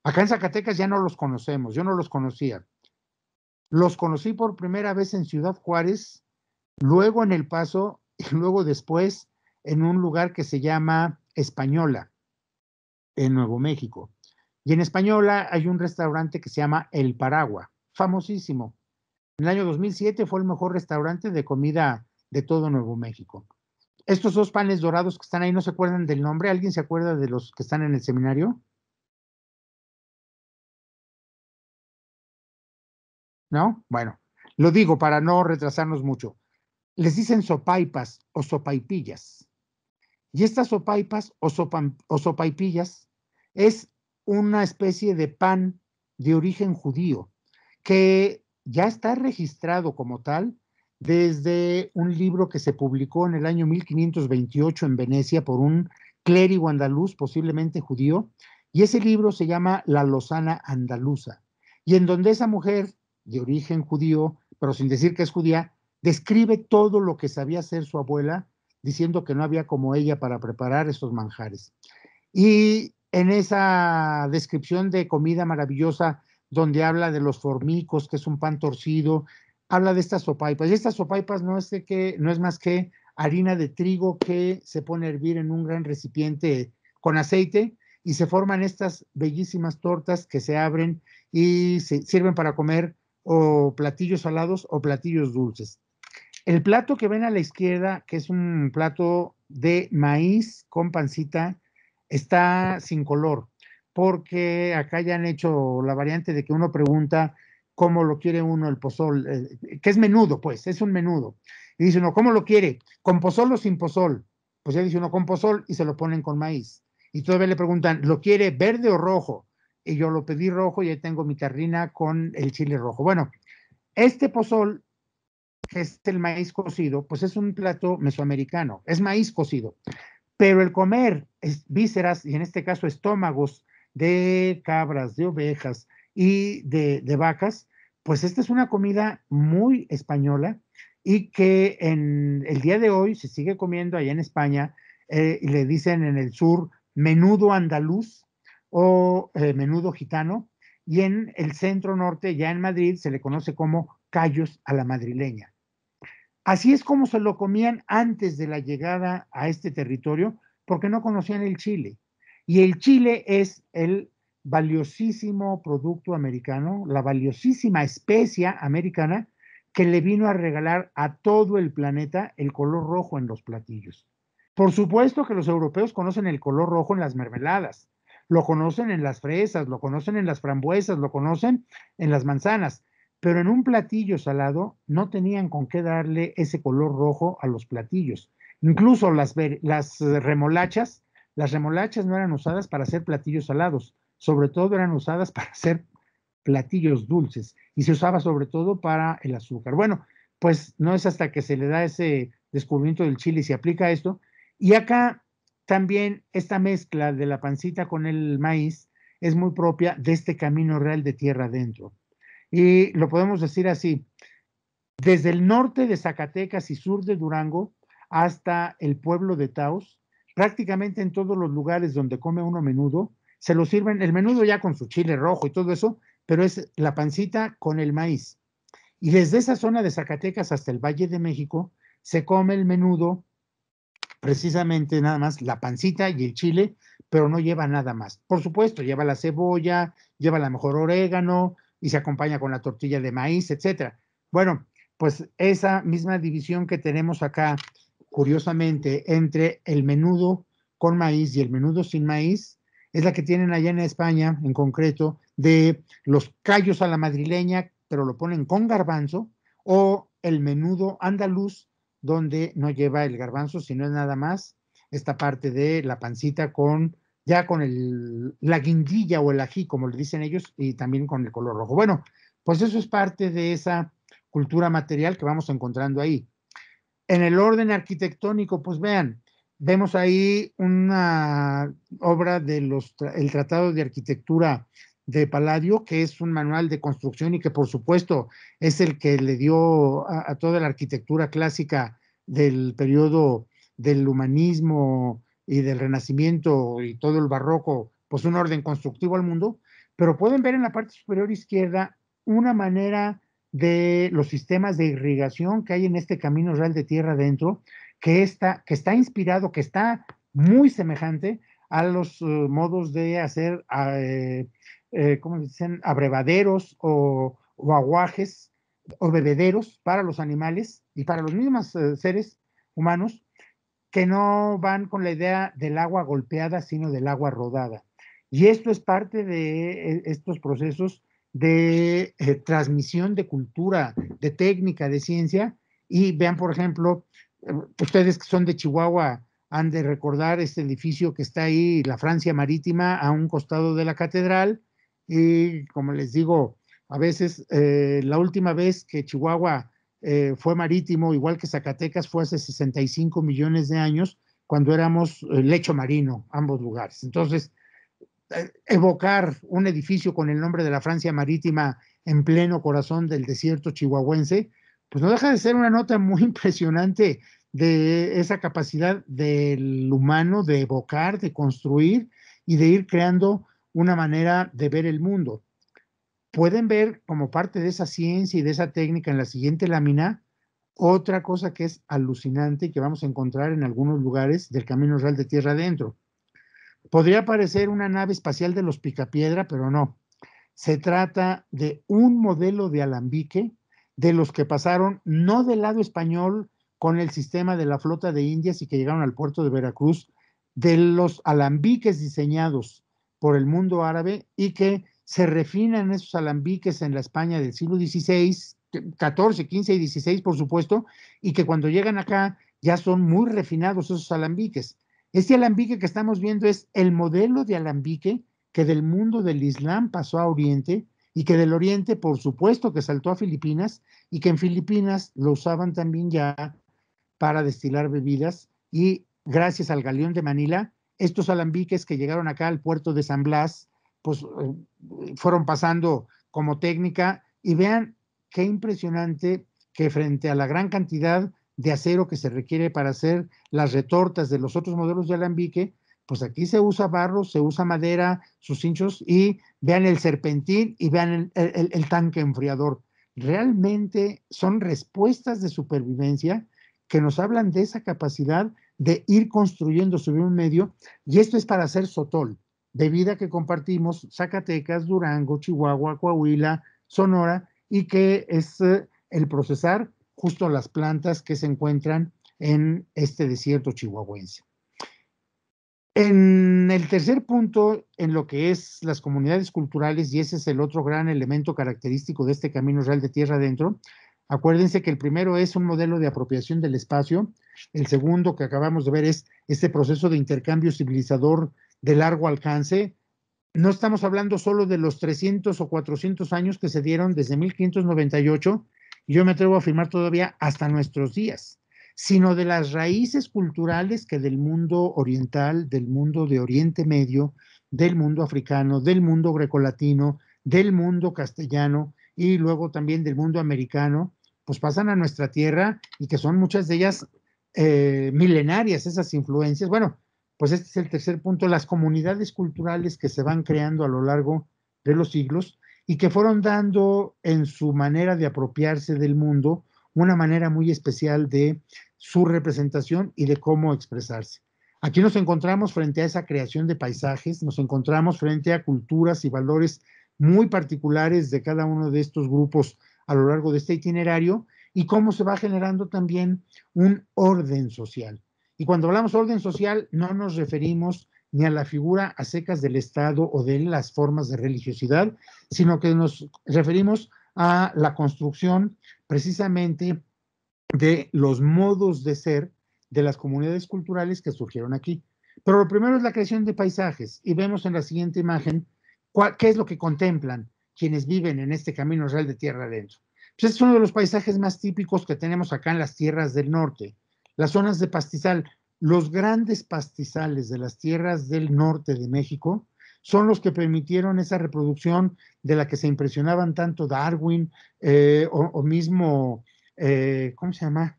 Acá en Zacatecas ya no los conocemos, yo no los conocía. Los conocí por primera vez en Ciudad Juárez, luego en El Paso y luego después en un lugar que se llama Española, en Nuevo México. Y en Española hay un restaurante que se llama El Paragua, famosísimo. En el año 2007 fue el mejor restaurante de comida de todo Nuevo México. Estos dos panes dorados que están ahí, ¿no se acuerdan del nombre? ¿Alguien se acuerda de los que están en el seminario? ¿No? Bueno, lo digo para no retrasarnos mucho. Les dicen sopaipas o sopaipillas. Y estas sopaipas o sopaipillas es una especie de pan de origen judío que ya está registrado como tal desde un libro que se publicó en el año 1528 en Venecia por un clérigo andaluz, posiblemente judío, y ese libro se llama La Lozana Andaluza, y en donde esa mujer de origen judío, pero sin decir que es judía, describe todo lo que sabía hacer su abuela, diciendo que no había como ella para preparar esos manjares. Y en esa descripción de comida maravillosa, donde habla de los formicos, que es un pan torcido, habla de estas sopaipas. Y estas sopaipas no es más que harina de trigo que se pone a hervir en un gran recipiente con aceite y se forman estas bellísimas tortas que se abren y se sirven para comer o platillos salados o platillos dulces. El plato que ven a la izquierda, que es un plato de maíz con pancita, está sin color, porque acá ya han hecho la variante de que uno pregunta cómo lo quiere uno el pozol, que es menudo, pues, es un menudo. Y dice uno, ¿cómo lo quiere? ¿Con pozol o sin pozol? Pues ya dice uno, con pozol y se lo ponen con maíz. Y todavía le preguntan, ¿lo quiere verde o rojo? Y yo lo pedí rojo y ahí tengo mi tarrina con el chile rojo. Bueno, este pozol, que es el maíz cocido, pues es un plato mesoamericano, es maíz cocido. Pero el comer vísceras, y en este caso estómagos de cabras, de ovejas y de vacas, pues esta es una comida muy española y que en el día de hoy se sigue comiendo allá en España, y le dicen en el sur menudo andaluz o menudo gitano, y en el centro norte, ya en Madrid, se le conoce como callos a la madrileña. Así es como se lo comían antes de la llegada a este territorio, porque no conocían el chile. Y el chile es el valiosísimo producto americano, la valiosísima especia americana que le vino a regalar a todo el planeta el color rojo en los platillos. Por supuesto que los europeos conocen el color rojo en las mermeladas, lo conocen en las fresas, lo conocen en las frambuesas, lo conocen en las manzanas, pero en un platillo salado no tenían con qué darle ese color rojo a los platillos. Incluso las las remolachas no eran usadas para hacer platillos salados, sobre todo eran usadas para hacer platillos dulces y se usaba sobre todo para el azúcar. Bueno, pues no es hasta que se le da ese descubrimiento del chile y se aplica esto. Y acá también esta mezcla de la pancita con el maíz es muy propia de este camino real de tierra adentro. Y lo podemos decir así, desde el norte de Zacatecas y sur de Durango hasta el pueblo de Taos, prácticamente en todos los lugares donde come uno menudo, se lo sirven, el menudo ya con su chile rojo y todo eso, pero es la pancita con el maíz. Y desde esa zona de Zacatecas hasta el Valle de México, se come el menudo precisamente nada más la pancita y el chile, pero no lleva nada más. Por supuesto, lleva la cebolla, lleva a lo mejor orégano y se acompaña con la tortilla de maíz, etcétera. Bueno, pues esa misma división que tenemos acá, curiosamente, entre el menudo con maíz y el menudo sin maíz, es la que tienen allá en España, en concreto, de los callos a la madrileña, pero lo ponen con garbanzo, o el menudo andaluz, donde no lleva el garbanzo, sino es nada más esta parte de la pancita con, ya con la guindilla o el ají, como le dicen ellos, y también con el color rojo. Bueno, pues eso es parte de esa cultura material que vamos encontrando ahí. En el orden arquitectónico, pues vean, vemos ahí una obra de el Tratado de Arquitectura de Palladio, que es un manual de construcción y que por supuesto es el que le dio a toda la arquitectura clásica del periodo del humanismo y del Renacimiento y todo el barroco, pues un orden constructivo al mundo, pero pueden ver en la parte superior izquierda una manera de los sistemas de irrigación que hay en este camino real de tierra adentro, que está inspirado, que está muy semejante a los modos de hacer, ¿cómo dicen?, abrevaderos o aguajes o bebederos para los animales y para los mismos seres humanos, que no van con la idea del agua golpeada, sino del agua rodada. Y esto es parte de estos procesos de transmisión de cultura, de técnica, de ciencia. Y vean, por ejemplo, ustedes que son de Chihuahua han de recordar este edificio que está ahí, la Francia Marítima, a un costado de la catedral. Y como les digo, a veces la última vez que Chihuahua fue marítimo, igual que Zacatecas, fue hace 65 millones de años, cuando éramos lecho marino, ambos lugares. Entonces, evocar un edificio con el nombre de la Francia Marítima en pleno corazón del desierto chihuahuense, pues no deja de ser una nota muy impresionante de esa capacidad del humano de evocar, de construir y de ir creando una manera de ver el mundo. Pueden ver como parte de esa ciencia y de esa técnica en la siguiente lámina otra cosa que es alucinante y que vamos a encontrar en algunos lugares del Camino Real de Tierra Adentro. Podría parecer una nave espacial de los Picapiedra, pero no. Se trata de un modelo de alambique de los que pasaron no del lado español con el sistema de la flota de Indias y que llegaron al puerto de Veracruz, de los alambiques diseñados por el mundo árabe y que se refinan esos alambiques en la España del siglo XVI, XIV, XV y XVI, por supuesto, y que cuando llegan acá ya son muy refinados esos alambiques. Este alambique que estamos viendo es el modelo de alambique que del mundo del Islam pasó a Oriente y que del Oriente, por supuesto, que saltó a Filipinas y que en Filipinas lo usaban también ya para destilar bebidas y gracias al galeón de Manila, estos alambiques que llegaron acá al puerto de San Blas, pues fueron pasando como técnica y vean qué impresionante que frente a la gran cantidad de acero que se requiere para hacer las retortas de los otros modelos de alambique, pues aquí se usa barro, se usa madera, sus hinchos y vean el serpentín y vean el tanque enfriador. Realmente son respuestas de supervivencia que nos hablan de esa capacidad de ir construyendo sobre un medio, y esto es para hacer sotol, bebida que compartimos Zacatecas, Durango, Chihuahua, Coahuila, Sonora, y que es el procesar justo las plantas que se encuentran en este desierto chihuahuense. En el tercer punto, en lo que es las comunidades culturales, y ese es el otro gran elemento característico de este Camino Real de Tierra Adentro, acuérdense que el primero es un modelo de apropiación del espacio, el segundo que acabamos de ver es este proceso de intercambio civilizador de largo alcance. No estamos hablando solo de los 300 o 400 años que se dieron desde 1598, y yo me atrevo a afirmar todavía hasta nuestros días, sino de las raíces culturales que del mundo oriental, del mundo de Oriente Medio, del mundo africano, del mundo grecolatino, del mundo castellano y luego también del mundo americano, pues pasan a nuestra tierra y que son muchas de ellas milenarias, esas influencias. Bueno, pues este es el tercer punto, las comunidades culturales que se van creando a lo largo de los siglos y que fueron dando en su manera de apropiarse del mundo una manera muy especial de su representación y de cómo expresarse. Aquí nos encontramos frente a esa creación de paisajes, nos encontramos frente a culturas y valores muy particulares de cada uno de estos grupos a lo largo de este itinerario y cómo se va generando también un orden social. Y cuando hablamos de orden social, no nos referimos ni a la figura a secas del Estado o de las formas de religiosidad, sino que nos referimos a la construcción precisamente de los modos de ser de las comunidades culturales que surgieron aquí. Pero lo primero es la creación de paisajes y vemos en la siguiente imagen qué es lo que contemplan quienes viven en este Camino Real de Tierra Adentro. Pues es uno de los paisajes más típicos que tenemos acá en las tierras del norte, las zonas de pastizal. Los grandes pastizales de las tierras del norte de México son los que permitieron esa reproducción de la que se impresionaban tanto Darwin o mismo ¿cómo se llama?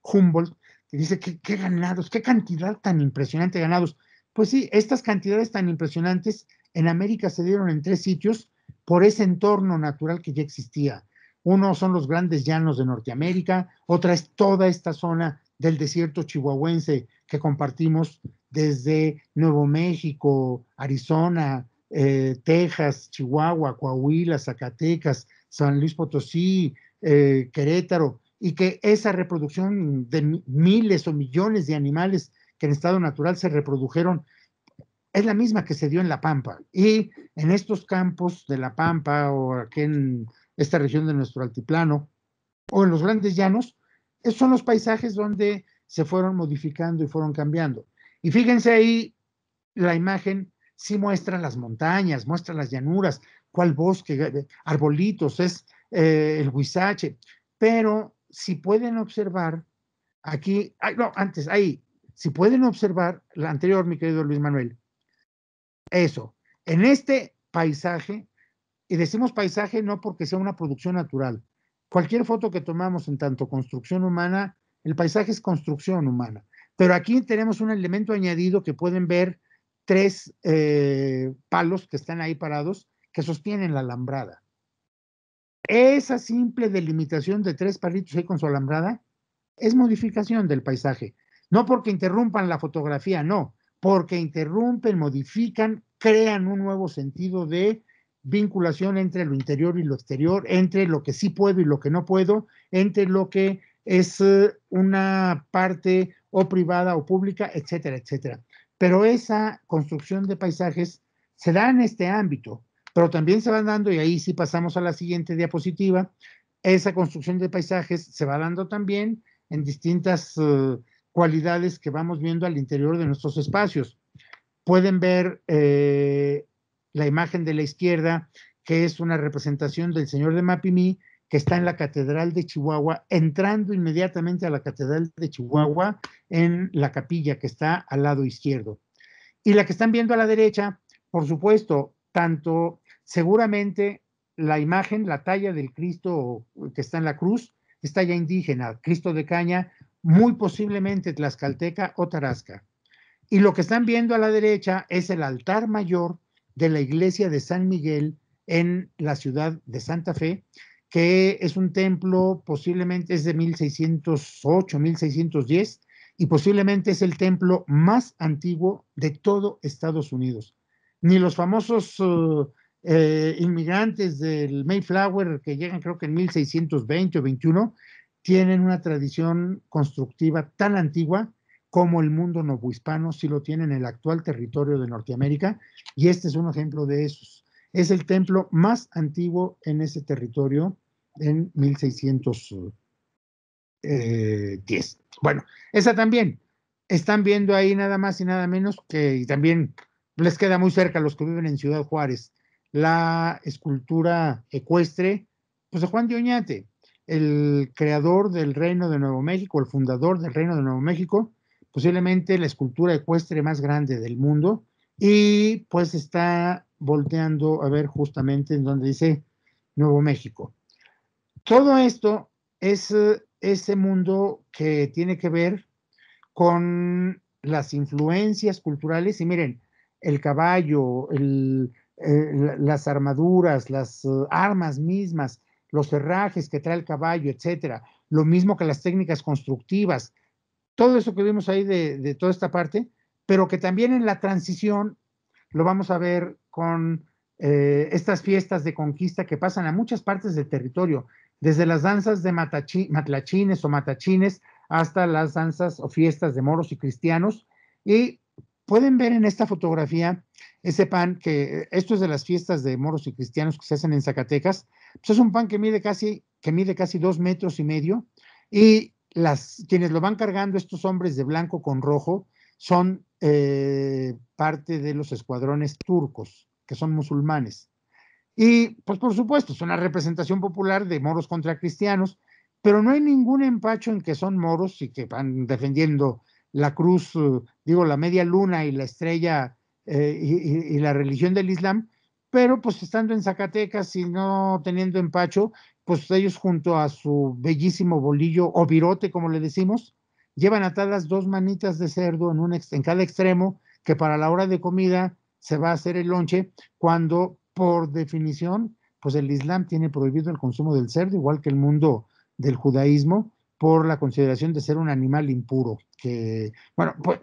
Humboldt, que dice que qué ganados, qué cantidad tan impresionante de ganados. Pues sí, estas cantidades tan impresionantes en América se dieron en 3 sitios por ese entorno natural que ya existía. Uno son los grandes llanos de Norteamérica, otra es toda esta zona del desierto chihuahuense que compartimos desde Nuevo México, Arizona, Texas, Chihuahua, Coahuila, Zacatecas, San Luis Potosí, Querétaro, y que esa reproducción de miles o millones de animales que en estado natural se reprodujeron es la misma que se dio en La Pampa. Y en estos campos de La Pampa o aquí en esta región de nuestro altiplano o en los grandes llanos, esos son los paisajes donde se fueron modificando y fueron cambiando. Y fíjense ahí, la imagen sí muestra las montañas, muestra las llanuras, cuál bosque, arbolitos, es el huizache, pero si pueden observar, aquí, no, antes, ahí, si pueden observar, la anterior, mi querido Luis Manuel, eso, en este paisaje, y decimos paisaje no porque sea una producción natural, cualquier foto que tomamos en tanto construcción humana, el paisaje es construcción humana, pero aquí tenemos un elemento añadido que pueden ver 3 palos que están ahí parados que sostienen la alambrada. Esa simple delimitación de 3 palitos ahí con su alambrada es modificación del paisaje. No porque interrumpan la fotografía, no, porque interrumpen, modifican, crean un nuevo sentido de vinculación entre lo interior y lo exterior, entre lo que sí puedo y lo que no puedo, entre lo que es una parte o privada o pública, etcétera, etcétera. Pero esa construcción de paisajes se da en este ámbito, pero también se van dando, y ahí sí pasamos a la siguiente diapositiva, esa construcción de paisajes se va dando también en distintas cualidades que vamos viendo al interior de nuestros espacios. Pueden ver la imagen de la izquierda, que es una representación del Señor de Mapimí, que está en la Catedral de Chihuahua, entrando inmediatamente a la Catedral de Chihuahua en la capilla que está al lado izquierdo. Y la que están viendo a la derecha, por supuesto, tanto seguramente la imagen, la talla del Cristo que está en la cruz, es talla indígena, Cristo de caña, muy posiblemente tlaxcalteca o tarasca. Y lo que están viendo a la derecha es el altar mayor de la iglesia de San Miguel en la ciudad de Santa Fe, que es un templo, posiblemente es de 1608, 1610, y posiblemente es el templo más antiguo de todo Estados Unidos. Ni los famosos inmigrantes del Mayflower, que llegan creo que en 1620 o 21, tienen una tradición constructiva tan antigua como el mundo novohispano sí lo tiene en el actual territorio de Norteamérica, y este es un ejemplo de esos. Es el templo más antiguo en ese territorio en 1610. Bueno, esa también. Están viendo ahí nada más y nada menos que, y también les queda muy cerca a los que viven en Ciudad Juárez, la escultura ecuestre, pues de Juan de Oñate, el creador del Reino de Nuevo México, el fundador del Reino de Nuevo México, posiblemente la escultura ecuestre más grande del mundo, y pues está volteando a ver justamente en donde dice Nuevo México. Todo esto es ese mundo que tiene que ver con las influencias culturales, y miren, el caballo, las armaduras, las armas mismas, los herrajes que trae el caballo, etcétera, lo mismo que las técnicas constructivas, todo eso que vimos ahí de toda esta parte, pero que también en la transición lo vamos a ver con estas fiestas de conquista que pasan a muchas partes del territorio, desde las danzas de matlachines o matachines hasta las danzas o fiestas de moros y cristianos. Y pueden ver en esta fotografía ese pan que, esto es de las fiestas de moros y cristianos que se hacen en Zacatecas, pues es un pan que mide casi 2,5 metros, y quienes lo van cargando, estos hombres de blanco con rojo, son parte de los escuadrones turcos, que son musulmanes. Y pues por supuesto, es una representación popular de moros contra cristianos, pero no hay ningún empacho en que son moros y que van defendiendo la cruz, digo, la media luna y la estrella y la religión del Islam, pero pues estando en Zacatecas y no teniendo empacho, pues ellos junto a su bellísimo bolillo o virote, como le decimos, llevan atadas 2 manitas de cerdo en cada extremo, que para la hora de comida se va a hacer el lonche, cuando por definición, pues el Islam tiene prohibido el consumo del cerdo, igual que el mundo del judaísmo, por la consideración de ser un animal impuro. Que, bueno, pues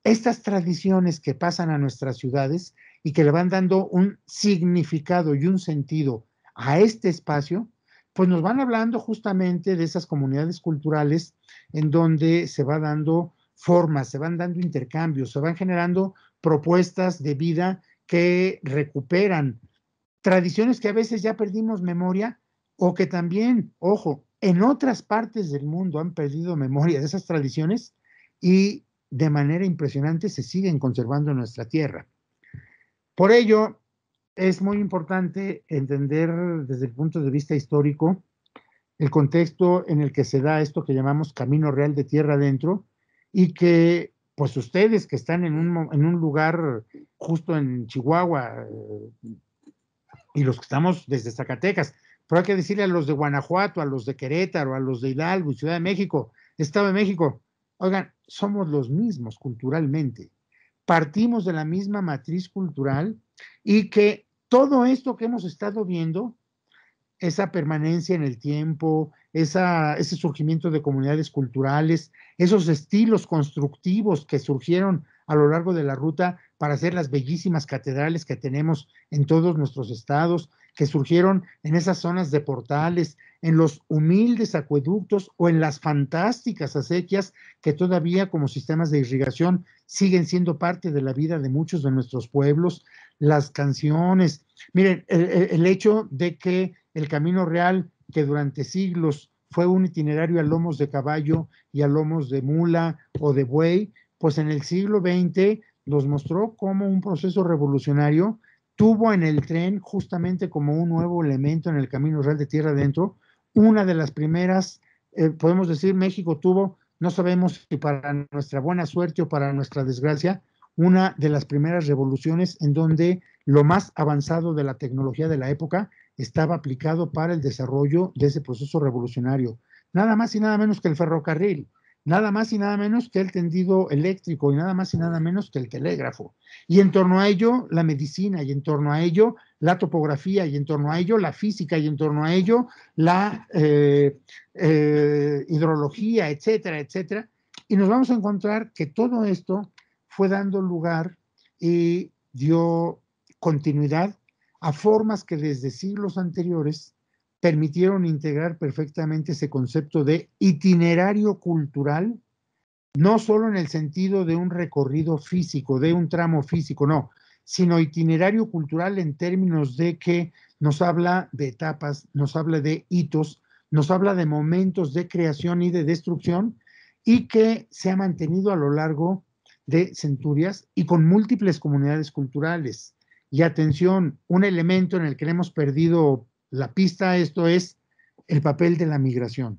estas tradiciones que pasan a nuestras ciudades y que le van dando un significado y un sentido a este espacio, pues nos van hablando justamente de esas comunidades culturales en donde se va dando formas, se van dando intercambios, se van generando propuestas de vida que recuperan tradiciones que a veces ya perdimos memoria, o que también, ojo, en otras partes del mundo han perdido memoria de esas tradiciones y de manera impresionante se siguen conservando en nuestra tierra. Por ello, es muy importante entender desde el punto de vista histórico el contexto en el que se da esto que llamamos Camino Real de Tierra Adentro, y que pues ustedes que están en un lugar justo en Chihuahua, y los que estamos desde Zacatecas, pero hay que decirle a los de Guanajuato, a los de Querétaro, a los de Hidalgo, Ciudad de México, Estado de México, oigan, somos los mismos culturalmente, partimos de la misma matriz cultural, y que todo esto que hemos estado viendo, esa permanencia en el tiempo, ese surgimiento de comunidades culturales, esos estilos constructivos que surgieron a lo largo de la ruta para hacer las bellísimas catedrales que tenemos en todos nuestros estados, que surgieron en esas zonas de portales, en los humildes acueductos o en las fantásticas acequias que todavía como sistemas de irrigación siguen siendo parte de la vida de muchos de nuestros pueblos, las canciones. Miren, el hecho de que el Camino Real, que durante siglos fue un itinerario a lomos de caballo y a lomos de mula o de buey, pues en el siglo XX nos mostró cómo un proceso revolucionario tuvo en el tren, justamente como un nuevo elemento en el Camino Real de Tierra Adentro, una de las primeras, podemos decir, México tuvo, no sabemos si para nuestra buena suerte o para nuestra desgracia, una de las primeras revoluciones en donde lo más avanzado de la tecnología de la época estaba aplicado para el desarrollo de ese proceso revolucionario. Nada más y nada menos que el ferrocarril, nada más y nada menos que el tendido eléctrico y nada más y nada menos que el telégrafo. Y en torno a ello, la medicina, y en torno a ello, la topografía, y en torno a ello, la física, y en torno a ello, la hidrología, etcétera, etcétera. Y nos vamos a encontrar que todo esto fue dando lugar y dio continuidad a formas que desde siglos anteriores permitieron integrar perfectamente ese concepto de itinerario cultural, no solo en el sentido de un recorrido físico, de un tramo físico, no, sino itinerario cultural en términos de que nos habla de etapas, nos habla de hitos, nos habla de momentos de creación y de destrucción, y que se ha mantenido a lo largo de centurias y con múltiples comunidades culturales. Y atención, un elemento en el que hemos perdido la pista, esto es el papel de la migración.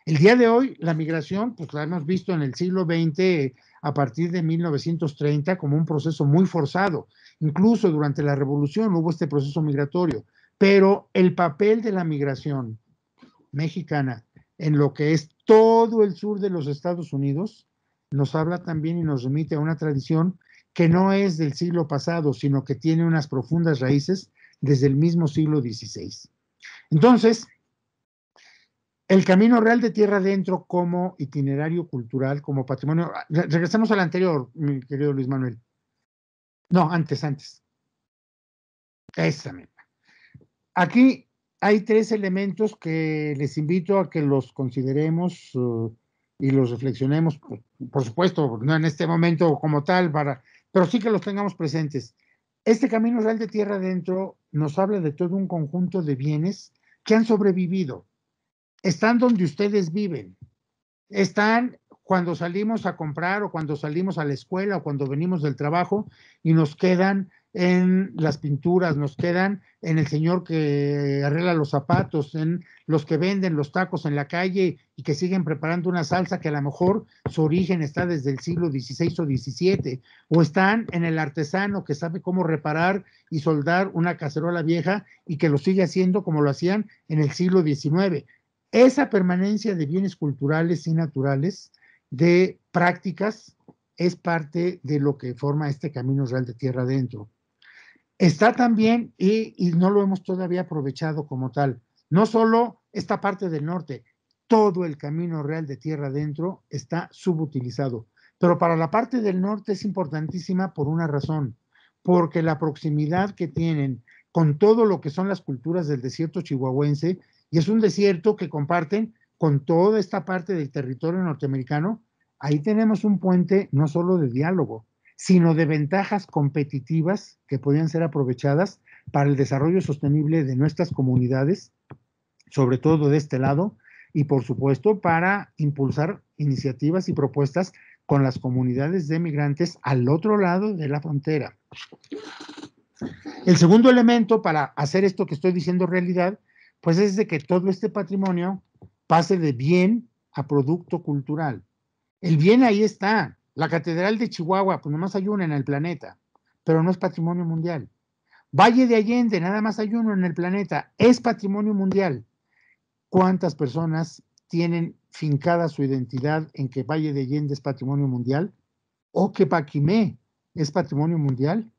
El día de hoy, la migración, pues la hemos visto en el siglo XX a partir de 1930 como un proceso muy forzado. Incluso durante la Revolución hubo este proceso migratorio. Pero el papel de la migración mexicana en lo que es todo el sur de los Estados Unidos nos habla también y nos remite a una tradición que no es del siglo pasado, sino que tiene unas profundas raíces desde el mismo siglo XVI. Entonces, el Camino Real de Tierra Adentro como itinerario cultural, como patrimonio. Regresamos al anterior, mi querido Luis Manuel. No, antes. Esa misma. Aquí hay tres elementos que les invito a que los consideremos y los reflexionemos, por supuesto, no en este momento como tal, pero sí que los tengamos presentes. Este Camino Real de Tierra Adentro nos habla de todo un conjunto de bienes que han sobrevivido. Están donde ustedes viven, están cuando salimos a comprar o cuando salimos a la escuela o cuando venimos del trabajo y nos quedan en las pinturas, nos quedan en el señor que arregla los zapatos, en los que venden los tacos en la calle y que siguen preparando una salsa que a lo mejor su origen está desde el siglo XVI o XVII, o están en el artesano que sabe cómo reparar y soldar una cacerola vieja y que lo sigue haciendo como lo hacían en el siglo XIX. Esa permanencia de bienes culturales y naturales, de prácticas, es parte de lo que forma este Camino Real de Tierra Adentro. Está también, y no lo hemos todavía aprovechado como tal, no solo esta parte del norte, todo el Camino Real de Tierra Adentro está subutilizado. Pero para la parte del norte es importantísima por una razón, porque la proximidad que tienen con todo lo que son las culturas del desierto chihuahuense, y es un desierto que comparten con toda esta parte del territorio norteamericano, ahí tenemos un puente no solo de diálogo, sino de ventajas competitivas que podrían ser aprovechadas para el desarrollo sostenible de nuestras comunidades, sobre todo de este lado, y por supuesto para impulsar iniciativas y propuestas con las comunidades de migrantes al otro lado de la frontera. El segundo elemento para hacer esto que estoy diciendo realidad, pues es de que todo este patrimonio pase de bien a producto cultural. El bien ahí está. La Catedral de Chihuahua, pues nomás hay una en el planeta, pero no es patrimonio mundial. Valle de Allende, nada más hay uno en el planeta, es patrimonio mundial. ¿Cuántas personas tienen fincada su identidad en que Valle de Allende es patrimonio mundial? O que Paquimé es patrimonio mundial.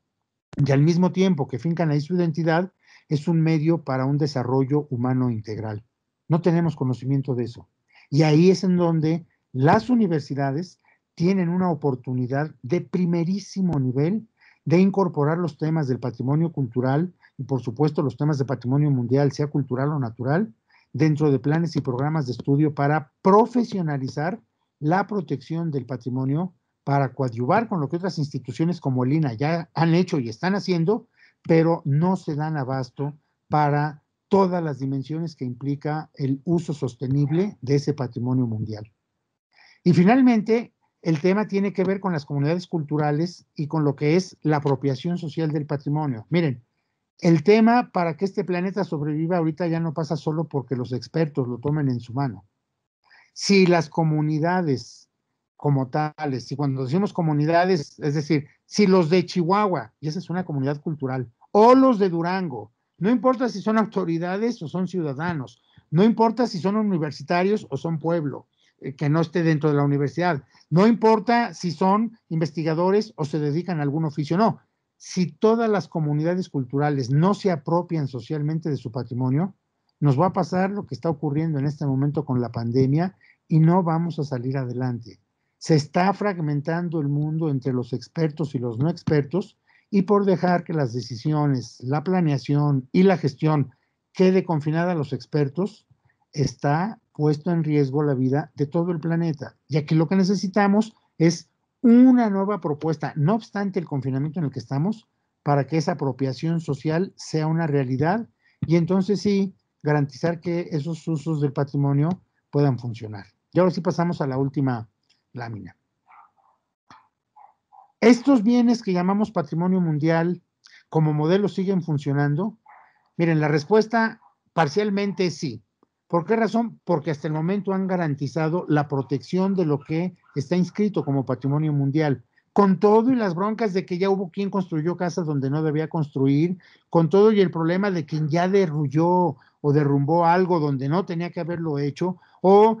Y al mismo tiempo que fincan ahí su identidad, es un medio para un desarrollo humano integral. No tenemos conocimiento de eso. Y ahí es en donde las universidades tienen una oportunidad de primerísimo nivel de incorporar los temas del patrimonio cultural y, por supuesto, los temas de patrimonio mundial, sea cultural o natural, dentro de planes y programas de estudio para profesionalizar la protección del patrimonio, para coadyuvar con lo que otras instituciones como el INAH ya han hecho y están haciendo, pero no se dan abasto para todas las dimensiones que implica el uso sostenible de ese patrimonio mundial. Y finalmente, el tema tiene que ver con las comunidades culturales y con lo que es la apropiación social del patrimonio. Miren, el tema para que este planeta sobreviva ahorita ya no pasa solo porque los expertos lo tomen en su mano. Si las comunidades como tales, y cuando decimos comunidades, es decir, si los de Chihuahua, y esa es una comunidad cultural, o los de Durango, no importa si son autoridades o son ciudadanos, no importa si son universitarios o son pueblo, que no esté dentro de la universidad, no importa si son investigadores o se dedican a algún oficio, no. Si todas las comunidades culturales no se apropian socialmente de su patrimonio, nos va a pasar lo que está ocurriendo en este momento con la pandemia y no vamos a salir adelante. Se está fragmentando el mundo entre los expertos y los no expertos, y por dejar que las decisiones, la planeación y la gestión quede confinada a los expertos, está puesto en riesgo la vida de todo el planeta, ya que lo que necesitamos es una nueva propuesta, no obstante el confinamiento en el que estamos, para que esa apropiación social sea una realidad y entonces sí garantizar que esos usos del patrimonio puedan funcionar. Y ahora sí pasamos a la última lámina. Estos bienes que llamamos patrimonio mundial como modelo siguen funcionando. Miren, la respuesta parcialmente sí. ¿Por qué razón? Porque hasta el momento han garantizado la protección de lo que está inscrito como patrimonio mundial, con todo y las broncas de que ya hubo quien construyó casas donde no debía construir, con todo y el problema de quien ya derrulló o derrumbó algo donde no tenía que haberlo hecho, o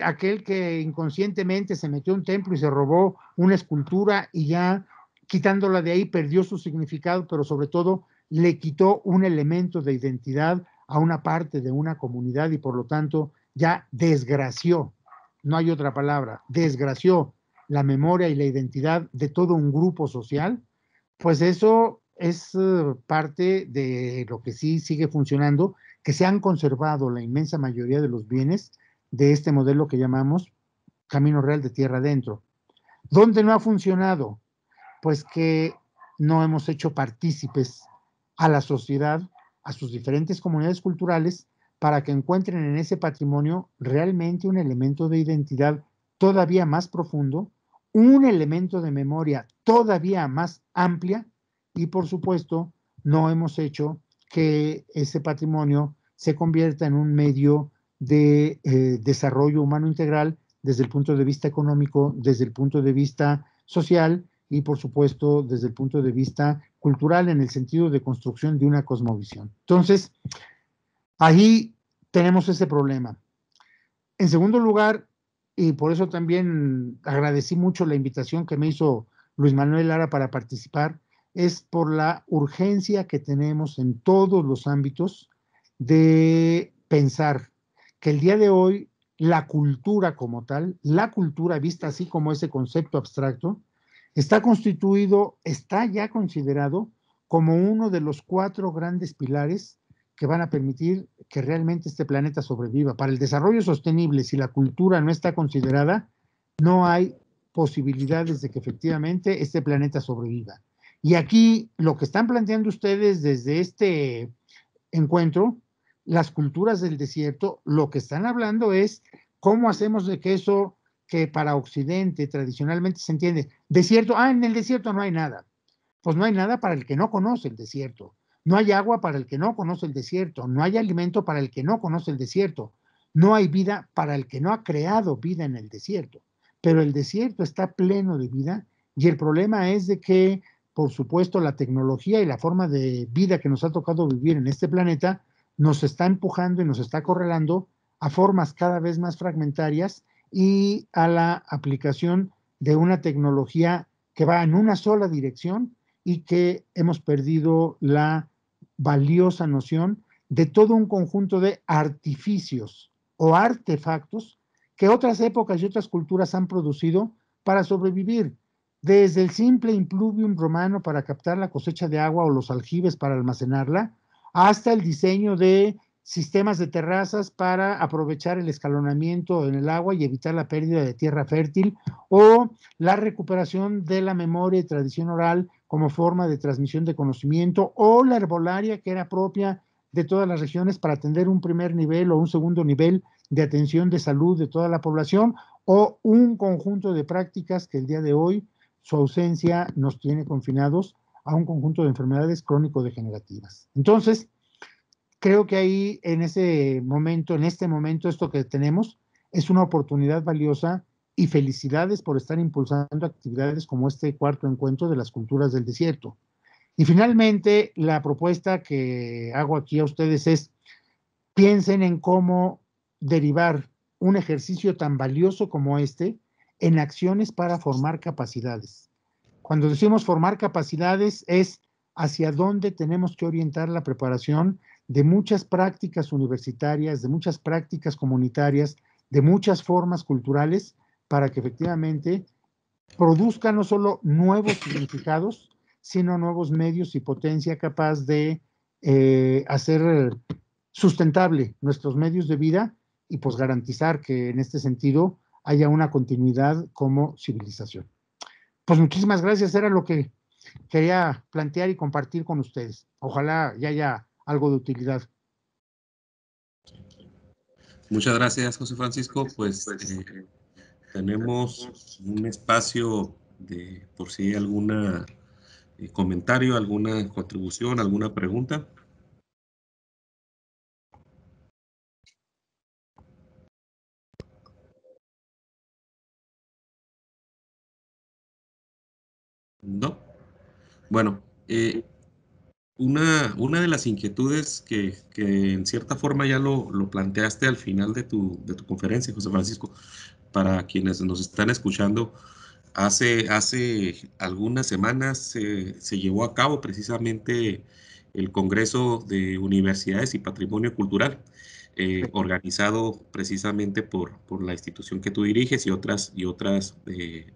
aquel que inconscientemente se metió a un templo y se robó una escultura y ya quitándola de ahí perdió su significado, pero sobre todo le quitó un elemento de identidad a una parte de una comunidad y por lo tanto ya desgració, no hay otra palabra, desgració la memoria y la identidad de todo un grupo social, pues eso es parte de lo que sí sigue funcionando, que se han conservado la inmensa mayoría de los bienes de este modelo que llamamos Camino Real de Tierra Adentro. ¿Dónde no ha funcionado? Pues que no hemos hecho partícipes a la sociedad, a sus diferentes comunidades culturales, para que encuentren en ese patrimonio realmente un elemento de identidad todavía más profundo, un elemento de memoria todavía más amplia y, por supuesto, no hemos hecho que ese patrimonio se convierta en un medio de desarrollo humano integral desde el punto de vista económico, desde el punto de vista social y, por supuesto, desde el punto de vista cultural en el sentido de construcción de una cosmovisión. Entonces, ahí tenemos ese problema. En segundo lugar, y por eso también agradecí mucho la invitación que me hizo Luis Manuel Lara para participar, es por la urgencia que tenemos en todos los ámbitos de pensar que el día de hoy la cultura como tal, la cultura vista así como ese concepto abstracto, está constituido, está ya considerado como uno de los 4 grandes pilares que van a permitir que realmente este planeta sobreviva. Para el desarrollo sostenible, si la cultura no está considerada, no hay posibilidades de que efectivamente este planeta sobreviva. Y aquí lo que están planteando ustedes desde este encuentro, las culturas del desierto, lo que están hablando es cómo hacemos de que eso que para Occidente tradicionalmente se entiende, desierto, en el desierto no hay nada. Pues no hay nada para el que no conoce el desierto. No hay agua para el que no conoce el desierto. No hay alimento para el que no conoce el desierto. No hay vida para el que no ha creado vida en el desierto. Pero el desierto está pleno de vida y el problema es de que, por supuesto, la tecnología y la forma de vida que nos ha tocado vivir en este planeta nos está empujando y nos está correlando a formas cada vez más fragmentarias y a la aplicación de una tecnología que va en una sola dirección y que hemos perdido la valiosa noción de todo un conjunto de artificios o artefactos que otras épocas y otras culturas han producido para sobrevivir, desde el simple impluvium romano para captar la cosecha de agua o los aljibes para almacenarla, hasta el diseño de sistemas de terrazas para aprovechar el escalonamiento en el agua y evitar la pérdida de tierra fértil, o la recuperación de la memoria y tradición oral como forma de transmisión de conocimiento, o la herbolaria que era propia de todas las regiones para atender un primer nivel o un segundo nivel de atención de salud de toda la población, o un conjunto de prácticas que el día de hoy su ausencia nos tiene confinados a un conjunto de enfermedades crónico-degenerativas. Entonces, creo que ahí en este momento, esto que tenemos es una oportunidad valiosa, y felicidades por estar impulsando actividades como este cuarto encuentro de las culturas del desierto. Y finalmente, la propuesta que hago aquí a ustedes es: piensen en cómo derivar un ejercicio tan valioso como este en acciones para formar capacidades. Cuando decimos formar capacidades es hacia dónde tenemos que orientar la preparación de muchas prácticas universitarias, de muchas prácticas comunitarias, de muchas formas culturales, para que efectivamente produzca no solo nuevos significados, sino nuevos medios y potencia capaz de hacer sustentable nuestros medios de vida, y pues garantizar que en este sentido haya una continuidad como civilización. Pues muchísimas gracias, era lo que quería plantear y compartir con ustedes. Ojalá ya haya algo de utilidad. Muchas gracias, José Francisco. Pues tenemos un espacio de por si hay algún comentario, alguna contribución, alguna pregunta. ¿No? Bueno, una de las inquietudes que en cierta forma ya lo planteaste al final de tu conferencia, José Francisco, para quienes nos están escuchando, hace algunas semanas se llevó a cabo precisamente el Congreso de Universidades y Patrimonio Cultural, organizado precisamente por la institución que tú diriges y otras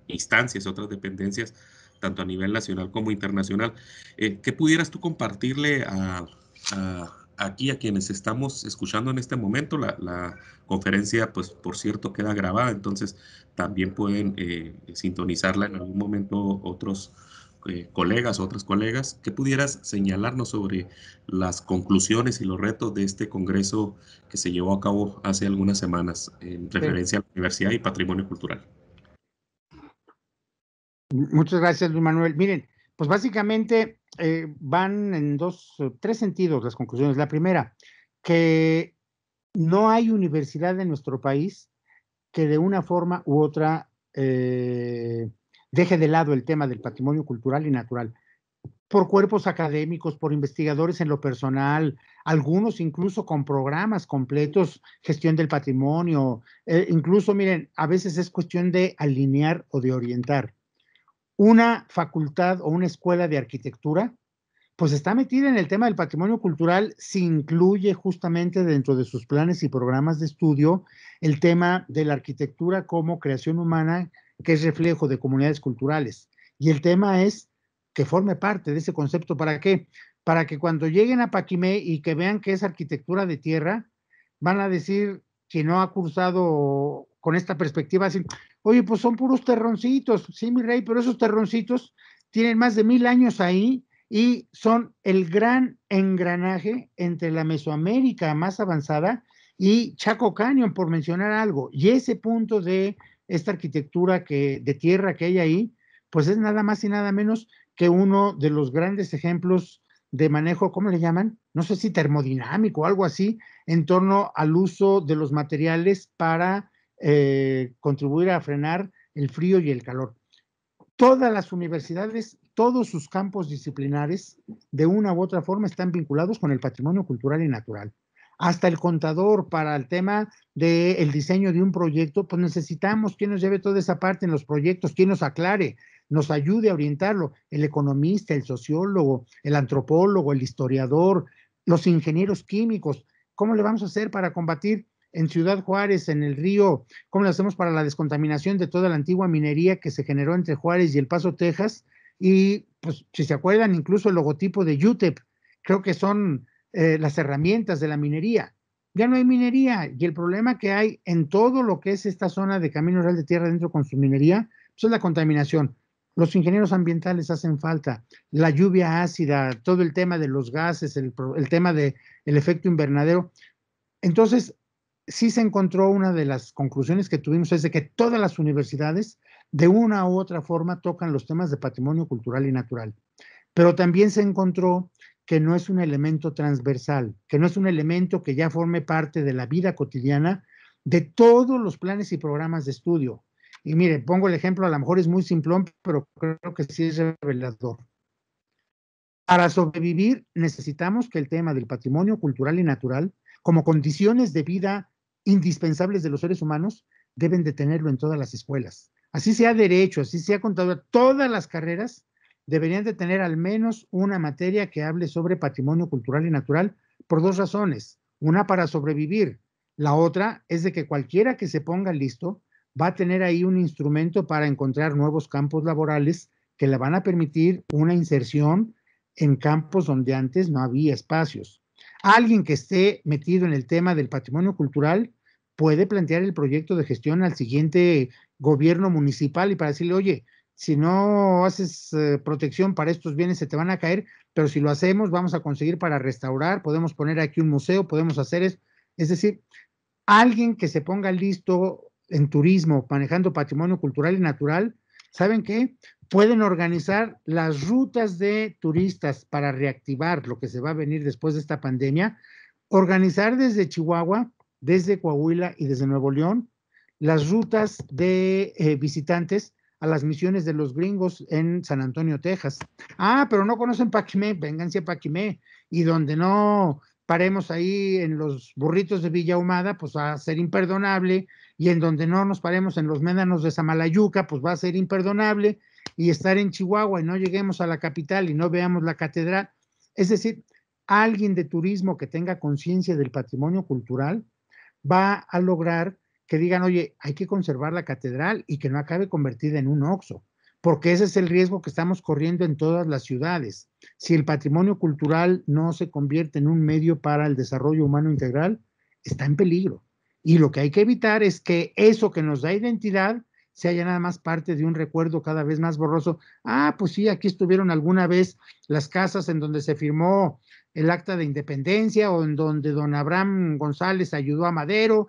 instancias, otras dependencias, tanto a nivel nacional como internacional. ¿Qué pudieras tú compartirle aquí a quienes estamos escuchando en este momento? La conferencia, pues por cierto, queda grabada, entonces también pueden sintonizarla en algún momento otros colegas, otras colegas. ¿Qué pudieras señalarnos sobre las conclusiones y los retos de este congreso que se llevó a cabo hace algunas semanas en Sí. referencia a la universidad y patrimonio cultural? Muchas gracias, Luis Manuel. Miren, pues básicamente van en tres sentidos las conclusiones. La primera, que no hay universidad en nuestro país que de una forma u otra deje de lado el tema del patrimonio cultural y natural, por cuerpos académicos, por investigadores en lo personal, algunos incluso con programas completos, gestión del patrimonio, incluso, miren, a veces es cuestión de alinear o de orientar. Una facultad o una escuela de arquitectura, pues está metida en el tema del patrimonio cultural, si incluye justamente dentro de sus planes y programas de estudio el tema de la arquitectura como creación humana, que es reflejo de comunidades culturales. Y el tema es que forme parte de ese concepto. ¿Para qué? Para que cuando lleguen a Paquimé y que vean que es arquitectura de tierra, van a decir, que no ha cursado con esta perspectiva, así: oye, pues son puros terroncitos. Sí, mi rey, pero esos terroncitos tienen más de 1000 años ahí, y son el gran engranaje entre la Mesoamérica más avanzada y Chaco Canyon, por mencionar algo. Y ese punto de esta arquitectura de tierra que hay ahí, pues es nada más y nada menos que uno de los grandes ejemplos de manejo, ¿cómo le llaman? No sé si termodinámico o algo así, en torno al uso de los materiales para contribuir a frenar el frío y el calor. Todas las universidades, todos sus campos disciplinares, de una u otra forma, están vinculados con el patrimonio cultural y natural. Hasta el contador, para el tema del diseño de un proyecto, pues necesitamos quien nos lleve toda esa parte en los proyectos, quien nos aclare, nos ayude a orientarlo: el economista, el sociólogo, el antropólogo, el historiador, los ingenieros químicos. ¿Cómo le vamos a hacer para combatir en Ciudad Juárez, en el río, cómo lo hacemos para la descontaminación de toda la antigua minería que se generó entre Juárez y El Paso, Texas, y pues si se acuerdan, incluso el logotipo de UTEP, creo que son las herramientas de la minería. Ya no hay minería, y el problema que hay en todo lo que es esta zona de Camino Real de Tierra Adentro con su minería, pues es la contaminación. Los ingenieros ambientales hacen falta, la lluvia ácida, todo el tema de los gases, el tema del efecto invernadero. Entonces, sí se encontró, una de las conclusiones que tuvimos es de que todas las universidades, de una u otra forma, tocan los temas de patrimonio cultural y natural. Pero también se encontró que no es un elemento transversal, que no es un elemento que ya forme parte de la vida cotidiana de todos los planes y programas de estudio. Y mire, pongo el ejemplo, a lo mejor es muy simplón, pero creo que sí es revelador. Para sobrevivir necesitamos que el tema del patrimonio cultural y natural, como condiciones de vida indispensables de los seres humanos, deben de tenerlo en todas las escuelas. Así sea derecho, así sea contadura, todas las carreras deberían de tener al menos una materia que hable sobre patrimonio cultural y natural por dos razones. Una, para sobrevivir. La otra es de que cualquiera que se ponga listo va a tener ahí un instrumento para encontrar nuevos campos laborales que le van a permitir una inserción en campos donde antes no había espacios. Alguien que esté metido en el tema del patrimonio cultural puede plantear el proyecto de gestión al siguiente gobierno municipal y para decirle, oye, si no haces protección para estos bienes se te van a caer, pero si lo hacemos vamos a conseguir para restaurar, podemos poner aquí un museo, podemos hacer eso. Es decir, alguien que se ponga listo en turismo, manejando patrimonio cultural y natural, ¿saben qué? Pueden organizar las rutas de turistas para reactivar lo que se va a venir después de esta pandemia, organizar desde Chihuahua, desde Coahuila y desde Nuevo León las rutas de visitantes a las misiones de los gringos en San Antonio, Texas. Ah, pero no conocen Paquimé, vénganse a Paquimé. Y donde no paremos ahí en los burritos de Villa Ahumada, pues va a ser imperdonable, y en donde no nos paremos en los médanos de Samalayuca, pues va a ser imperdonable, y estar en Chihuahua y no lleguemos a la capital y no veamos la catedral. Es decir, alguien de turismo que tenga conciencia del patrimonio cultural va a lograr que digan, oye, hay que conservar la catedral y que no acabe convertida en un Oxxo, porque ese es el riesgo que estamos corriendo en todas las ciudades. Si el patrimonio cultural no se convierte en un medio para el desarrollo humano integral, está en peligro. Y lo que hay que evitar es que eso que nos da identidad sea ya nada más parte de un recuerdo cada vez más borroso. Ah, pues sí, aquí estuvieron alguna vez las casas en donde se firmó el acta de independencia o en donde don Abraham González ayudó a Madero.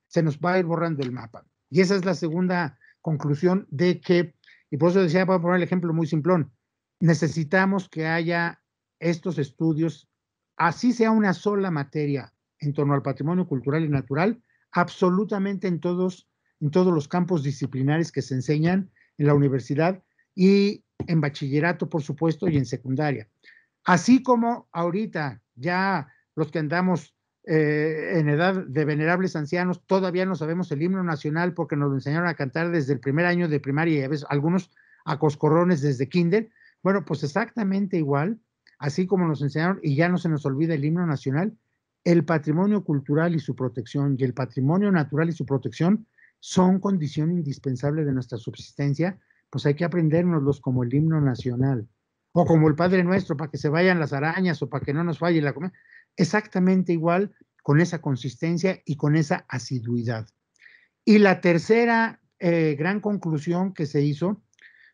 Se nos va a ir borrando el mapa. Y esa es la segunda conclusión de que, y por eso decía, voy a poner el ejemplo muy simplón, necesitamos que haya estos estudios, así sea una sola materia en torno al patrimonio cultural y natural, absolutamente en todos los campos disciplinares que se enseñan en la universidad y en bachillerato, por supuesto, y en secundaria. Así como ahorita ya los que andamos en edad de venerables ancianos, todavía no sabemos el himno nacional porque nos lo enseñaron a cantar desde el primer año de primaria y a veces algunos a coscorrones desde kinder. Bueno, pues exactamente igual, así como nos enseñaron y ya no se nos olvida el himno nacional, el patrimonio cultural y su protección y el patrimonio natural y su protección son condición indispensable de nuestra subsistencia, pues hay que aprendérnoslos como el himno nacional o como el Padre Nuestro para que se vayan las arañas o para que no nos falle la comida. Exactamente igual, con esa consistencia y con esa asiduidad. Y la tercera gran conclusión que se hizo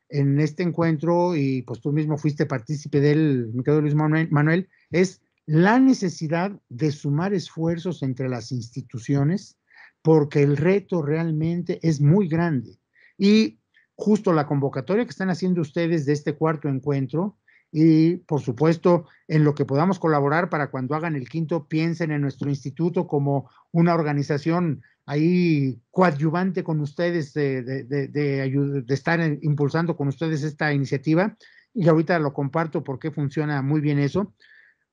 en este encuentro, y pues tú mismo fuiste partícipe de él, mi querido Luis Manuel, es la necesidad de sumar esfuerzos entre las instituciones, porque el reto realmente es muy grande. Y justo la convocatoria que están haciendo ustedes de este cuarto encuentro, y por supuesto en lo que podamos colaborar para cuando hagan el quinto, piensen en nuestro instituto como una organización ahí coadyuvante con ustedes de estar impulsando con ustedes esta iniciativa, y ahorita lo comparto porque funciona muy bien eso.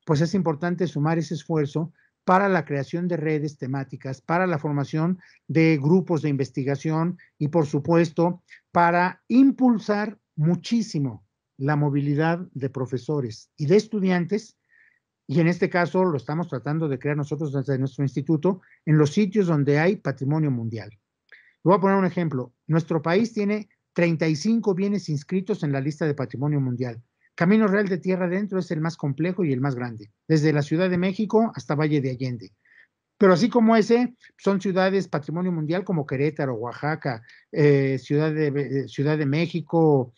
Pues es importante sumar ese esfuerzo para la creación de redes temáticas, para la formación de grupos de investigación y, por supuesto, para impulsar muchísimo la movilidad de profesores y de estudiantes y en este caso lo estamos tratando de crear nosotros desde nuestro instituto en los sitios donde hay patrimonio mundial. Voy a poner un ejemplo. Nuestro país tiene 35 bienes inscritos en la lista de patrimonio mundial. Camino Real de Tierra Adentro es el más complejo y el más grande, desde la Ciudad de México hasta Valle de Allende. Pero así como ese, son ciudades patrimonio mundial como Querétaro, Oaxaca, Ciudad de México,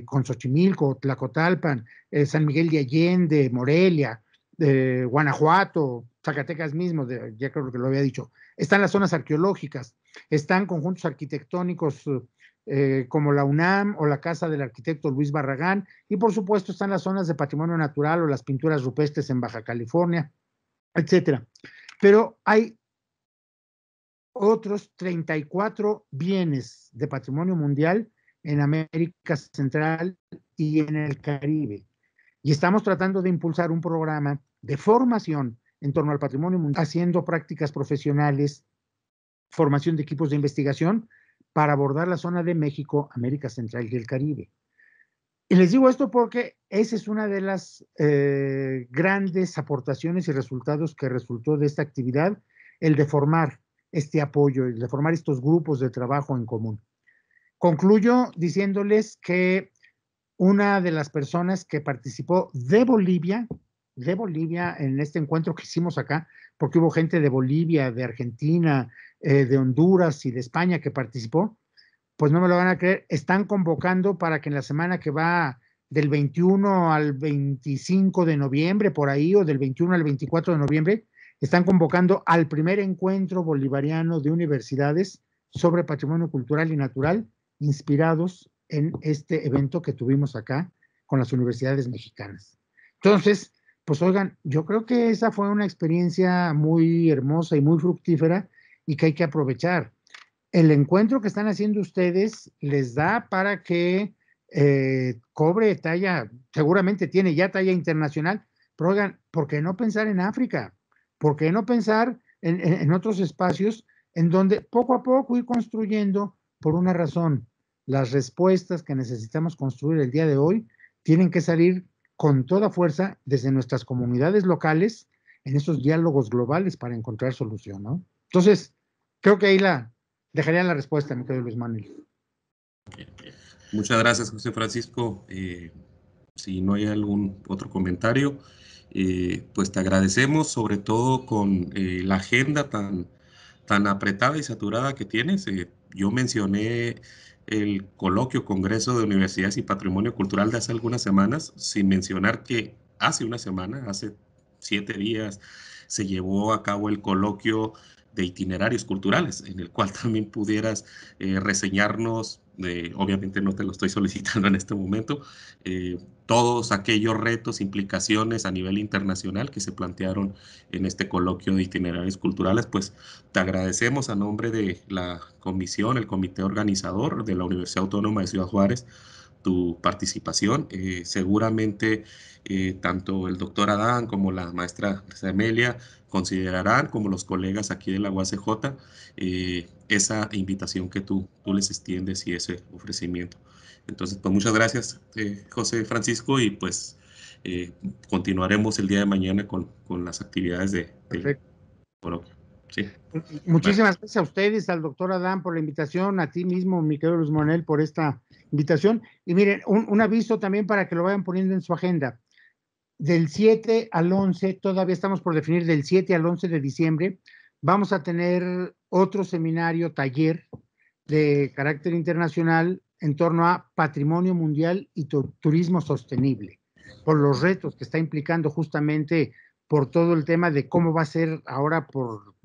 con Xochimilco, Tlacotalpan, San Miguel de Allende, Morelia, Guanajuato, Zacatecas mismo, ya creo que lo había dicho. Están las zonas arqueológicas, están conjuntos arquitectónicos como la UNAM o la Casa del Arquitecto Luis Barragán, y por supuesto están las zonas de patrimonio natural o las pinturas rupestres en Baja California, etcétera. Pero hay otros 34 bienes de patrimonio mundial en América Central y en el Caribe. Y estamos tratando de impulsar un programa de formación en torno al patrimonio mundial, haciendo prácticas profesionales, formación de equipos de investigación para abordar la zona de México, América Central y el Caribe. Y les digo esto porque esa es una de las grandes aportaciones y resultados que resultó de esta actividad, el de formar este apoyo, el de formar estos grupos de trabajo en común. Concluyo diciéndoles que una de las personas que participó de Bolivia en este encuentro que hicimos acá, porque hubo gente de Bolivia, de Argentina, de Honduras y de España que participó, pues no me lo van a creer, están convocando para que en la semana que va del 21 al 25 de noviembre, por ahí, o del 21 al 24 de noviembre, están convocando al primer encuentro bolivariano de universidades sobre patrimonio cultural y natural, inspirados en este evento que tuvimos acá con las universidades mexicanas. Entonces, pues oigan, yo creo que esa fue una experiencia muy hermosa y muy fructífera y que hay que aprovechar. El encuentro que están haciendo ustedes les da para que cobre talla, seguramente tiene ya talla internacional, pero oigan, ¿por qué no pensar en África? ¿Por qué no pensar en otros espacios en donde poco a poco ir construyendo por una razón? Las respuestas que necesitamos construir el día de hoy tienen que salir con toda fuerza desde nuestras comunidades locales en esos diálogos globales para encontrar solución, ¿no? Entonces, creo que ahí dejaría la respuesta, mi querido Luis Manuel. Muchas gracias, José Francisco. Si no hay algún otro comentario, pues te agradecemos, sobre todo con la agenda tan apretada y saturada que tienes. Yo mencioné el coloquio Congreso de Universidades y Patrimonio Cultural de hace algunas semanas, sin mencionar que hace una semana, hace 7 días, se llevó a cabo el coloquio de itinerarios culturales, en el cual también pudieras reseñarnos, obviamente no te lo estoy solicitando en este momento, todos aquellos retos, implicaciones a nivel internacional que se plantearon en este coloquio de itinerarios culturales. Pues te agradecemos a nombre de la comisión, el comité organizador de la Universidad Autónoma de Ciudad Juárez, tu participación. Seguramente tanto el doctor Adán como la maestra Amelia considerarán, como los colegas aquí de la UACJ, esa invitación que tú les extiendes y ese ofrecimiento. Entonces, pues muchas gracias, José Francisco, y pues continuaremos el día de mañana con las actividades del coloquio. Sí. Muchísimas gracias a ustedes, al doctor Adán por la invitación, a ti mismo, mi querido Luis Manuel, por esta invitación. Y miren, un aviso también para que lo vayan poniendo en su agenda. Del 7 al 11, todavía estamos por definir, del 7 al 11 de diciembre, vamos a tener otro seminario, taller de carácter internacional en torno a patrimonio mundial y turismo sostenible, por los retos que está implicando justamente por todo el tema de cómo va a ser ahora por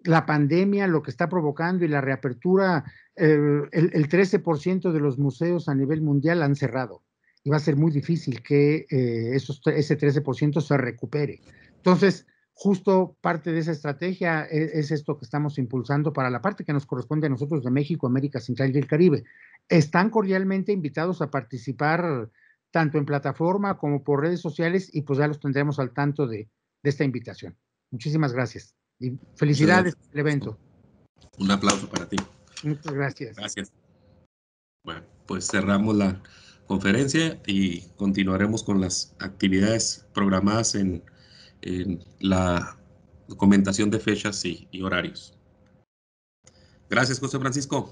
la pandemia, lo que está provocando y la reapertura. El 13% de los museos a nivel mundial han cerrado y va a ser muy difícil que ese 13% se recupere. Entonces, justo parte de esa estrategia es esto que estamos impulsando para la parte que nos corresponde a nosotros de México, América Central y el Caribe. Están cordialmente invitados a participar tanto en plataforma como por redes sociales y pues ya los tendremos al tanto de esta invitación. Muchísimas gracias y felicidades por el evento. Un aplauso para ti. Muchas gracias. Gracias. Bueno, pues cerramos la conferencia y continuaremos con las actividades programadas en la documentación de fechas y horarios. Gracias, José Francisco.